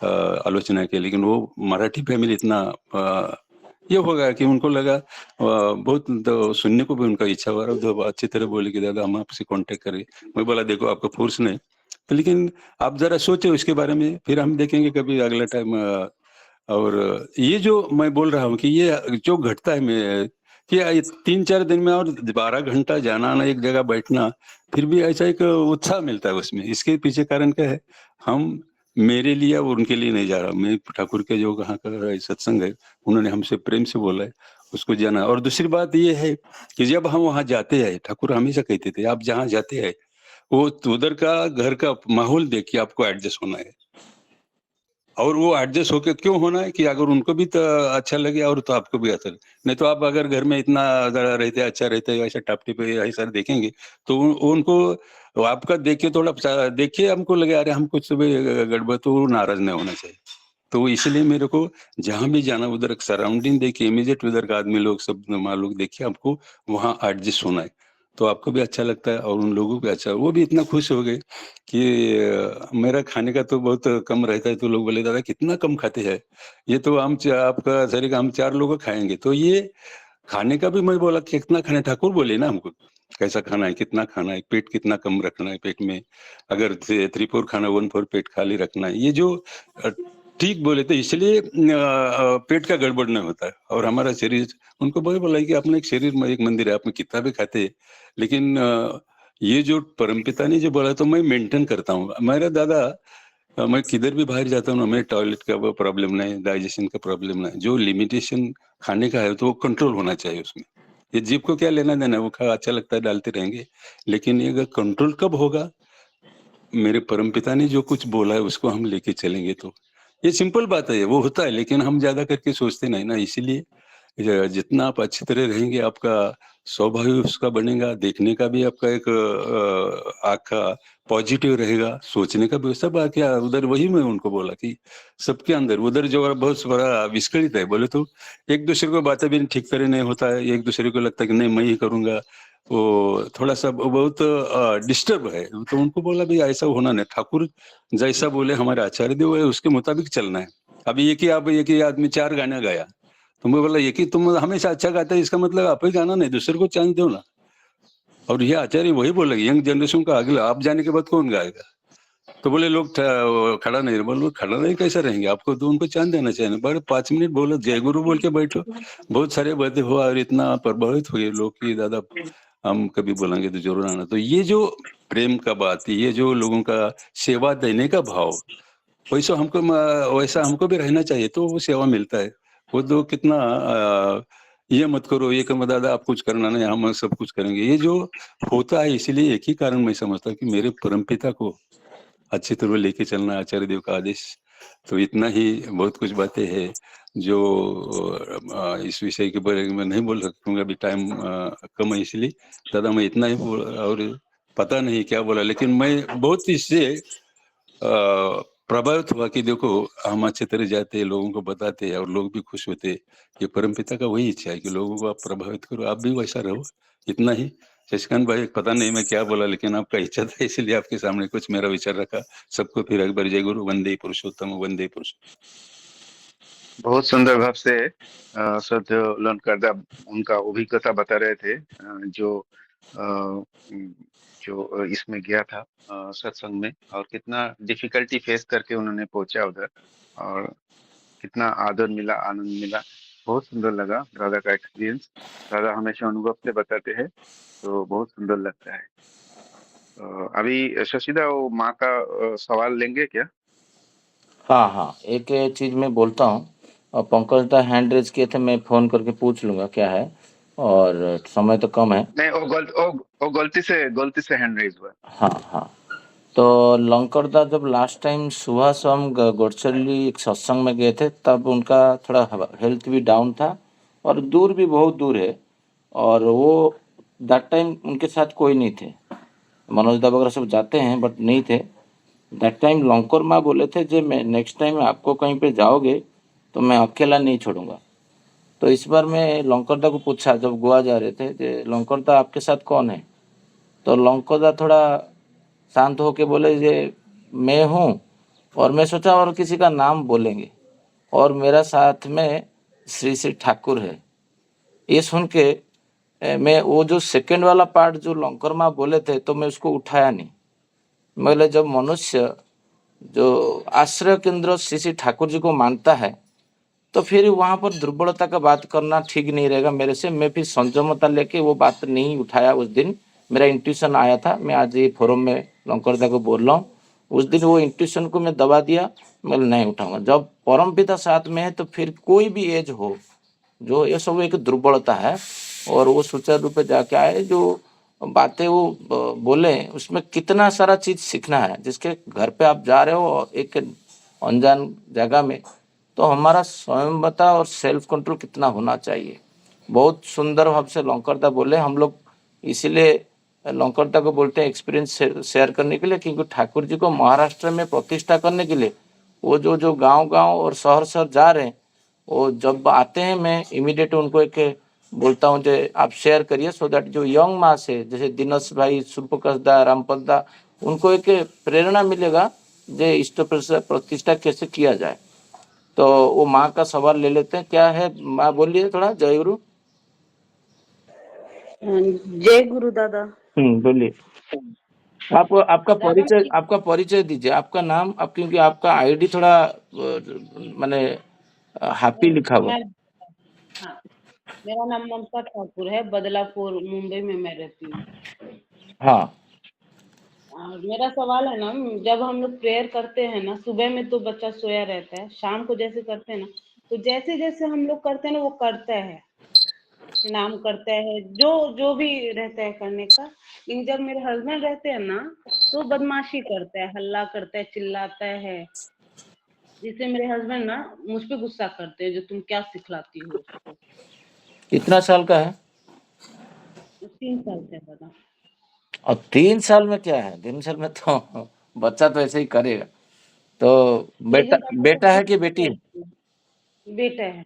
आलोचना की, लेकिन वो मराठी फैमिली इतना ये हो गया कि उनको लगा बहुत तो सुनने को भी उनका इच्छा हुआ, तो अच्छी तरह बोले कि दादा हम आपसे कांटेक्ट करें। मैं बोला देखो आपका फोर्स नहीं, तो लेकिन आप जरा सोचो इसके बारे में, फिर हम देखेंगे कभी अगला टाइम। और ये जो मैं बोल रहा हूँ कि ये जो घटता है मैं कि 3-4 दिन में और 12 घंटा जाना आना एक जगह बैठना, फिर भी ऐसा एक उत्साह मिलता है उसमें। इसके पीछे कारण क्या है, हम मेरे लिए और उनके लिए नहीं जा रहा, मैं ठाकुर के जो कहाँ का सत्संग है, उन्होंने हमसे प्रेम से बोला है, उसको जाना। और दूसरी बात ये है कि जब हम वहाँ जाते हैं, ठाकुर हमेशा कहते थे आप जहाँ जाते हैं वो उधर का घर का माहौल देख के आपको एडजस्ट होना है। और वो एडजस्ट होके क्यों होना है कि अगर उनको भी तो अच्छा लगे और तो आपको भी अच्छा लगे। नहीं तो आप अगर घर में इतना ज़रा रहते अच्छा रहते ऐसा टाप-टीप ऐसा देखेंगे, तो उनको आपका देख के थोड़ा देख के हमको लगे अरे हम कुछ भी गड़बड़, तो वो नाराज़ नहीं होना चाहिए। तो इसलिए मेरे को जहाँ भी जाना उधर सराउंडिंग देख के इमीडिएट उधर का आदमी लोग सब माँ लोग देख के हमको वहाँ एडजस्ट होना है। तो आपको भी अच्छा लगता है और उन लोगों को भी अच्छा, वो भी इतना खुश हो गए कि मेरा खाने का तो बहुत कम रहता है, तो लोग बोले दादा कितना कम खाते हैं, ये तो हम आपका शरीर हम 4 लोग खाएंगे। तो ये खाने का भी मैं बोला कितना खाना है, ठाकुर बोले ना हमको कैसा खाना है, कितना खाना है, पेट कितना कम रखना है पेट में, अगर 3/4 खाना 1/4 पेट खाली रखना है, ये जो अ, ठीक बोले, तो इसलिए पेट का गड़बड़ नहीं होता है और हमारा शरीर। उनको वही बोला कि अपना एक शरीर में एक मंदिर है, आप में कितना भी खाते हैं, लेकिन ये जो परमपिता ने जो बोला तो मैं मेंटेन करता हूँ। मेरा दादा मैं किधर भी बाहर जाता हूँ ना, मैं टॉयलेट का वो प्रॉब्लम नहीं, डाइजेशन का प्रॉब्लम नहीं, जो लिमिटेशन खाने का है तो वो कंट्रोल होना चाहिए उसमें। ये जीभ को क्या लेना देना है, वो खा अच्छा लगता है डालते रहेंगे, लेकिन ये अगर कंट्रोल कब होगा, मेरे परमपिता ने जो कुछ बोला है उसको हम लेके चलेंगे तो ये सिंपल बात है, वो होता है, लेकिन हम ज्यादा करके सोचते नहीं ना। इसीलिए जितना आप अच्छी तरह रहेंगे आपका स्वभाव भी उसका बनेगा, देखने का भी आपका एक आँख का पॉजिटिव रहेगा, सोचने का भी सब क्या उधर। वही मैं उनको बोला कि सबके अंदर उधर जो बहुत बड़ा विस्कलित है, बोले तो एक दूसरे को बातें भी ठीक तरह नहीं होता है, एक दूसरे को लगता है कि नहीं मैं ही करूंगा, वो थोड़ा सा बहुत डिस्टर्ब है। तो उनको बोला भी ऐसा होना नहीं, ठाकुर जैसा बोले हमारे आचार्य देव है उसके मुताबिक चलना है। अभी एक ही आदमी 4 गाना गाया, तो मैं बोला ये कि तुम हमेशा अच्छा गाते है, इसका मतलब आप ही गाना नहीं, दूसरे को चांस दो ना। और ये आचार्य वही बोले यंग जनरेशन का अगला आप जाने के बाद कौन गाएगा। तो बोले लोग खड़ा नहीं, बोलो खड़ा नहीं कैसे रहेंगे, आपको तो उनको चांस देना चाहिए। बड़े 5 मिनट बोलो जय गुरु बोल के बैठो, बहुत सारे बातें हुआ और इतना प्रभावित हुए लोग कि दादा हम कभी बोलेंगे तो जरूर आना। तो ये जो प्रेम का बात, ये जो लोगों का सेवा देने का भाव, वैसा हमको भी रहना चाहिए, तो वो सेवा मिलता है। वो तो कितना ये मत करो, ये करो दादा आप कुछ करना नहीं, हम सब कुछ करेंगे, ये जो होता है। इसीलिए एक ही कारण मैं समझता हूँ कि मेरे परमपिता को अच्छी तरह लेके चलना आचार्य देव का आदेश। तो इतना ही, बहुत कुछ बातें हैं जो इस विषय के बारे में नहीं बोल सकूंगा, अभी टाइम कम है, इसलिए दादा मैं इतना ही और पता नहीं क्या बोला, लेकिन मैं बहुत इससे प्रभावित हुआ कि देखो हम अच्छे तरह जाते हैं, लोगों को बताते हैं और लोग भी खुश होते हैं। ये परमपिता का वही इच्छा है कि लोगों को आप प्रभावित करो, आप भी वैसा रहो। इतना ही। शशिकांत भाई पता नहीं मैं क्या बोला, लेकिन आपका इच्छा था इसलिए आपके सामने कुछ मेरा विचार रखा। सबको फिर एक बार जय गुरु, वंदे पुरुषोत्तम, वंदे पुरुष। बहुत सुंदर भाव से श्रद्धेय लोनकारदा उनका अभिज्ञता बता रहे थे, जो इसमें गया था सत्संग में, और कितना डिफिकल्टी फेस करके उन्होंने पहुंचा उधर, और कितना आदर मिला, आनंद मिला। बहुत सुंदर लगा दादा का एक्सपीरियंस। दादा हमेशा अनुभव से बताते हैं, तो बहुत सुंदर लगता है। अभी शशिदा वो माँ का सवाल लेंगे क्या? हाँ हाँ, एक चीज मैं बोलता हूँ, और पंकज दा हैंड रेज किए थे, मैं फोन करके पूछ लूंगा क्या है, और समय तो कम है। नहीं, वो गलती से हैंड रेज हुआ। हाँ हाँ, तो लंकर दा जब लास्ट टाइम सुबह शाम गोडचली एक सत्संग में गए थे, तब उनका थोड़ा हेल्थ भी डाउन था और दूर भी बहुत दूर है, और वो दैट टाइम उनके साथ कोई नहीं थे। मनोज दा वगैरह सब जाते हैं बट नहीं थे दैट टाइम। लंकर माँ बोले थे जे मैं नेक्स्ट टाइम आपको कहीं पे जाओगे तो मैं अकेला नहीं छोड़ूंगा। तो इस बार मैं लंकर दा को पूछा जब गोवा जा रहे थे, जे लंकर दा आपके साथ कौन है, तो लंकर दा थोड़ा शांत होके बोले जे मैं हूँ और मैं सोचा और किसी का नाम बोलेंगे, और मेरा साथ में श्री श्री ठाकुर है। ये सुन के मैं वो जो सेकंड वाला पार्ट जो लंकर माँ बोले थे तो मैं उसको उठाया नहीं। बोले जब मनुष्य जो आश्रय केंद्र श्री श्री ठाकुर जी को मानता है तो फिर वहां पर दुर्बलता का बात करना ठीक नहीं रहेगा मेरे से। मैं फिर संयमता लेके वो बात नहीं उठाया। उस दिन मेरा इंट्यूशन आया था, मैं आज ये फोरम में लंकरदा को बोल रहा हूँ, उस दिन वो इंट्यूशन को मैं दबा दिया, मैं नहीं उठाऊंगा। जब परम पिता साथ में है तो फिर कोई भी एज हो, जो ये सब एक दुर्बलता है, और वो सुचारू रूप से जाके आए। जो बातें वो बोले उसमें कितना सारा चीज सीखना है। जिसके घर पे आप जा रहे हो एक अनजान जगह में, तो हमारा स्वयंवता और सेल्फ कंट्रोल कितना होना चाहिए। बहुत सुंदर भाव से लंकरदा बोले। हम लोग इसीलिए लंकरदा को बोलते हैं एक्सपीरियंस शेयर करने के लिए, क्योंकि ठाकुर जी को महाराष्ट्र में प्रतिष्ठा करने के लिए वो जो जो गांव-गांव और शहर-शहर जा रहे हैं, वो जब आते हैं मैं इमीडिएट उनको एक बोलता हूँ जो आप शेयर करिए, सो दैट जो यंग मास है जैसे दिनेश भाई, सूर्यप्रकाश दा, रामपद दा, उनको एक प्रेरणा मिलेगा जो इष्ट प्रतिष्ठा कैसे किया जाए। तो वो माँ का सवाल ले लेते हैं। क्या है माँ, बोलिए थोड़ा। जय गुरु। जय गुरु दादा। बोलिए। आप दादा आपका परिचय दीजिए, आपका नाम। आप क्योंकि आपका आईडी थोड़ा माने हैप्पी लिखा हुआ। मैं हाँ, मेरा नाम ममता ठाकुर है, बदलापुर मुंबई में मैं रहती हूँ। हाँ और मेरा सवाल है ना, जब हम लोग प्रेयर करते हैं ना, सुबह में तो बच्चा सोया रहता है, शाम को जैसे करते हैं ना, तो जैसे जैसे हम लोग करते हैं ना वो करता है, प्रणाम करता है, जो जो भी रहता है करने का। लेकिन जब मेरे हस्बैंड रहते हैं ना, तो बदमाशी करता है, हल्ला करता है, चिल्लाता है, जिससे मेरे हस्बैंड ना मुझ पे गुस्सा करते हैं, जो तुम क्या सिखलाती हो उसको। कितना साल का है? 3 साल से दादा। और 3 साल में क्या है, 3 साल में तो बच्चा तो ऐसे ही करेगा। तो बेटा लेकिन दादा बेटा वो है कि गुस्सा बेटी है? करती है। बेटा है।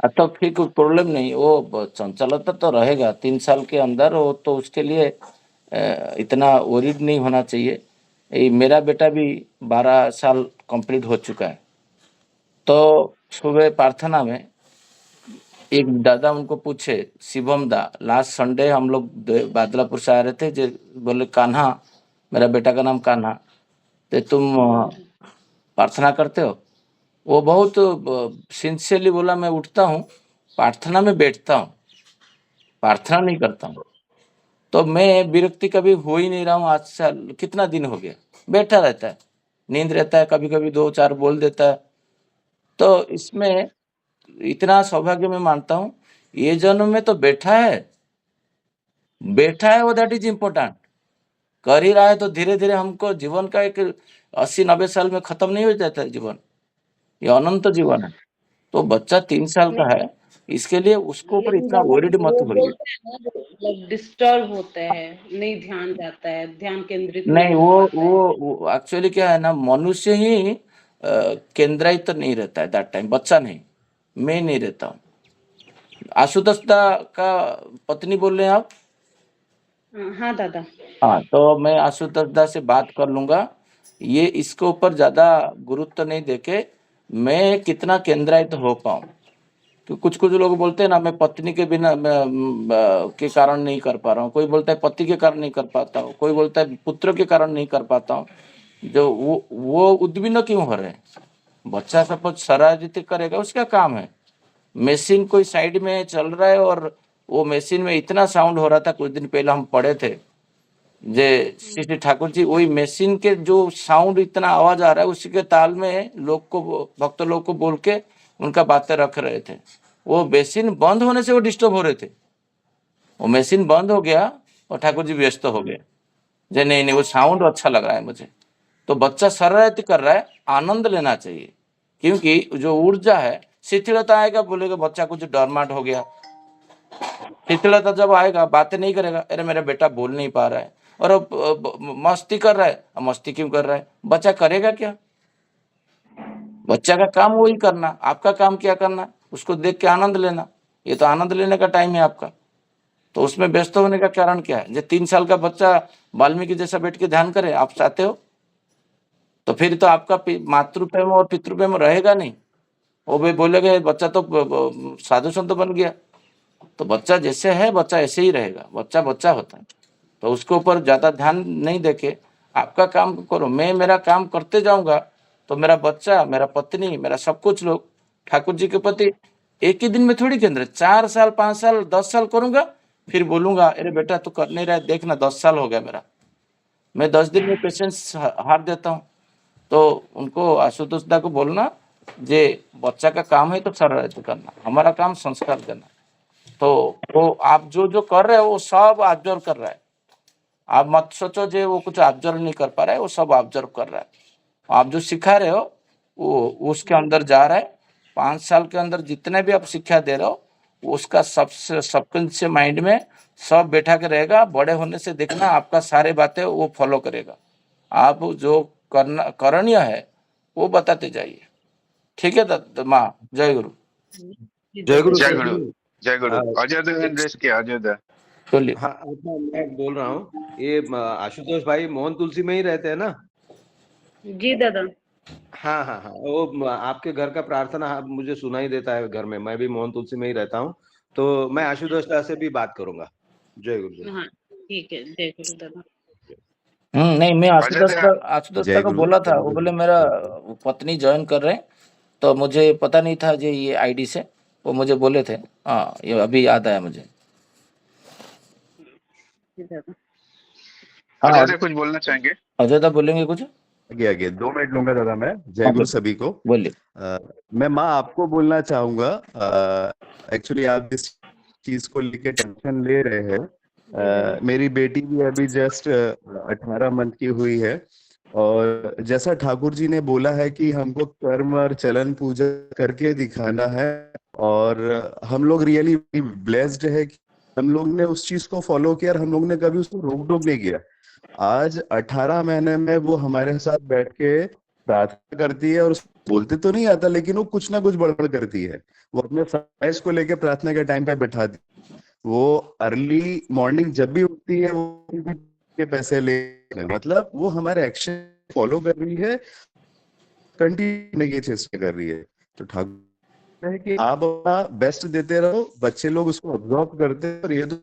तो फिर कोई प्रॉब्लम नहीं, वो चंचलता तो रहेगा 3 साल के अंदर। वो तो उसके लिए इतना वरीड नहीं होना चाहिए। मेरा बेटा भी 12 साल कंप्लीट हो चुका है। तो सुबह प्रार्थना में एक दादा उनको पूछे, शिवम दा, लास्ट संडे हम लोग बादलापुर से आ रहे थे, जो बोले कान्हा, मेरा बेटा का नाम कान्हा, तो तुम प्रार्थना करते हो? वो बहुत सिंसियरली बोला, मैं उठता हूँ, प्रार्थना में बैठता हूँ, प्रार्थना नहीं करता हूँ। तो मैं विरक्ति कभी हो ही नहीं रहा हूँ। आज साल कितना दिन हो गया, बैठा रहता है, नींद रहता है, कभी कभी 2-4 बोल देता है। तो इसमें इतना सौभाग्य मैं मानता हूँ, ये जन्म में तो बैठा है, वो दैट इज इम्पोर्टेंट। कर ही रहा है तो धीरे धीरे हमको जीवन का एक 80-90 साल में खत्म नहीं हो जाता है जीवन, ये अनंत जीवन है। तो बच्चा 3 साल का है, इसके लिए उसके ऊपर लेकिन इतना दादा वरीड मत वो होइए। बोलते हैं ना, मतलब डिस्टर्ब होता है, नहीं ध्यान जाता है, ध्यान केंद्रित नहीं, नहीं हो पाता है। वो एक्चुअली क्या है ना, मनुष्य ही केंद्रित नहीं रहता है दैट टाइम, बच्चा नहीं, मैं नहीं रहता हूँ। आशुतोष दा का पत्नी बोल रहे हैं आप? हाँ दादा। हाँ, तो मैं आशुतोष दा से बात कर लूंगा। ये इसके ऊपर ज्यादा गुरुत्व नहीं देके मैं कितना केंद्रित हो पाऊँ। तो कुछ कुछ लोग बोलते हैं ना, मैं पत्नी के बिना के कारण नहीं कर पा रहा हूँ, कोई बोलता है पति के कारण नहीं कर पाता हूँ, कोई बोलता है पुत्र के कारण नहीं कर पाता हूँ। जो वो उद्विग्न क्यों हो रहे हैं? बच्चा सपोज शरारती करेगा, उसका काम है। मशीन कोई साइड में चल रहा है और वो मशीन में इतना साउंड हो रहा था, कुछ दिन पहले हम पढ़े थे जे श्री श्री ठाकुर जी, वही मशीन के जो साउंड इतना आवाज आ रहा है, उसी के ताल में लोग को, भक्त लोग को बोल के उनका बातें रख रहे थे। वो मशीन बंद होने से वो डिस्टर्ब हो रहे थे। वो मशीन बंद हो गया और ठाकुर जी व्यस्त हो गए, जे नहीं नहीं वो साउंड अच्छा लग रहा है मुझे। तो बच्चा शरारत कर रहा है, आनंद लेना चाहिए, क्योंकि जो ऊर्जा है, शिथिलता आएगा, बोलेगा बच्चा कुछ डरमाट हो गया। शिथिलता जब आएगा, बातें नहीं करेगा, अरे मेरा बेटा बोल नहीं पा रहा है, और मस्ती कर रहा है, मस्ती क्यों कर रहा है? बच्चा करेगा क्या? बच्चा का काम वही करना, आपका काम क्या करना? उसको देख के आनंद लेना। ये तो आनंद लेने का टाइम है आपका, तो उसमें व्यस्त होने का कारण क्या है? जो 3 साल का बच्चा वाल्मीकि जैसा बैठ के ध्यान करे, आप चाहते हो? तो फिर तो आपका मातृ प्रेम और पितृ प्रेम रहेगा नहीं। वो भी बोलेगा बच्चा तो साधु संत बन गया। तो बच्चा जैसे है बच्चा ऐसे ही रहेगा, बच्चा बच्चा होता है। तो उसके ऊपर ज्यादा ध्यान नहीं देके आपका काम करो। मैं मेरा काम करते जाऊंगा तो मेरा बच्चा, मेरा पत्नी, मेरा सब कुछ लोग ठाकुर जी के प्रति एक ही दिन में थोड़ी के अंदर 4 साल 5 साल 10 साल करूंगा, फिर बोलूंगा अरे बेटा तू कर नहीं रहा है, देखना 10 साल हो गया मेरा, मैं 10 दिन में पेशेंस हार देता हूँ। तो उनको आशुतोष दा को बोलना जे बच्चा का काम है तो शरारत करना, हमारा काम संस्कार देना। तो वो आप जो जो कर रहे हो वो सब ऑब्जर्व कर रहा है। आप मत सोचो जे वो कुछ ऑब्जर्व नहीं कर पा रहा है, वो सब ऑब्जर्व कर रहा है। आप जो सिखा रहे हो वो उसके अंदर जा रहा है। 5 साल के अंदर जितने भी आप शिक्षा दे रहे हो उसका सबसे सबकॉन्शियस माइंड में सब बैठा के रहेगा। बड़े होने से देखना आपका सारे बातें वो फॉलो करेगा। आप जो करना करणीय है वो बताते जाइए। ठीक है माँ। जय गुरु। जय गुरु जय सर। गुरु। जय गुरु। हाँ अजय इंद्रेश के अजय बोलिए। हाँ, अच्छा, मैं बोल रहा हूँ ये आशुतोष भाई मोहन तुलसी में ही रहते हैं ना? जी दादा। हाँ हाँ हाँ, वो आपके घर का प्रार्थना मुझे सुनाई देता है घर में। मैं भी मोहन तुलसी में ही रहता हूँ, तो मैं आशुतोष दा से भी बात करूंगा। जय गुरु जी। हाँ ठीक है, जय गुरु दादा। नहीं, मैं अजय आशुतोष दा को बोला था, वो बोले मेरा पत्नी ज्वाइन कर रहे हैं, तो मुझे पता नहीं था जे ये आईडी से, वो मुझे बोले थे। हाँ, ये अभी याद आया मुझे। जी दादा। हाँ, अजय कुछ बोलना चाहेंगे? अजय दा बोलेंगे कुछ? आगे 2 मिनट लूंगा दादा मैं। जय हाँ, गुरु सभी को। बोलिए। मैं माँ आपको बोलना चाहूंगा, एक्चुअली आप जिस चीज को लेके टेंशन ले रहे हैं, मेरी बेटी भी अभी जस्ट 18 मंथ की हुई है। और जैसा ठाकुर जी ने बोला है कि हमको कर्म और चलन पूजा करके दिखाना है, और हम लोग रियली ब्लेस्ड है कि हम लोग ने उस चीज को फॉलो किया और हम लोग ने कभी उसको रोक टोक नहीं किया। आज 18 महीने में वो हमारे साथ बैठ के प्रार्थना करती है, और उसको बोलते तो नहीं आता लेकिन वो कुछ ना कुछ बड़बड़ करती है। वो अपने साइज को लेके प्रार्थना के टाइम पे बैठाती है। वो अर्ली मॉर्निंग जब भी उठती है वो के पैसे ले, मतलब वो हमारे एक्शन फॉलो कर रही है, कंटिन्यू ये चेष्टा कर रही है। तो ठाकुर है कि आप अपना बेस्ट देते रहो, बच्चे लोग उसको ऑब्जर्व करते हैं, और ये तो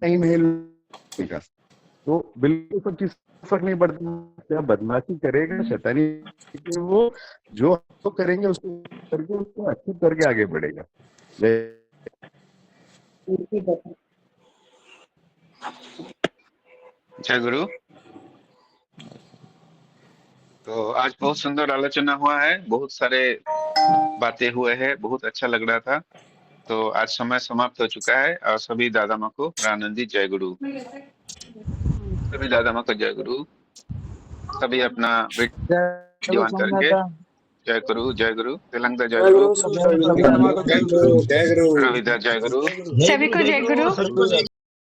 नहीं का तो बिल्कुल सब चीज फर्क नहीं पड़ता। क्या बदमाशी करेगा, शैतानी, वो जो तो करेंगे उसको करके उसको अच्छी करके आगे बढ़ेगा। जय गुरु। तो आज बहुत सुंदर आलोचना हुआ है, बहुत सारे बातें हुए हैं, बहुत अच्छा लग रहा था। तो आज समय समाप्त हो चुका है, और सभी दादा माँ को प्रानंदी जय गुरु। सभी दादा माँ को जय गुरु। सभी अपना वीडियो ऑन करके जय गुरु जय गुरु, तेलंगा जय गुरु, जय गुरु। रविदा जय गुरु। सभी को जय गुरु।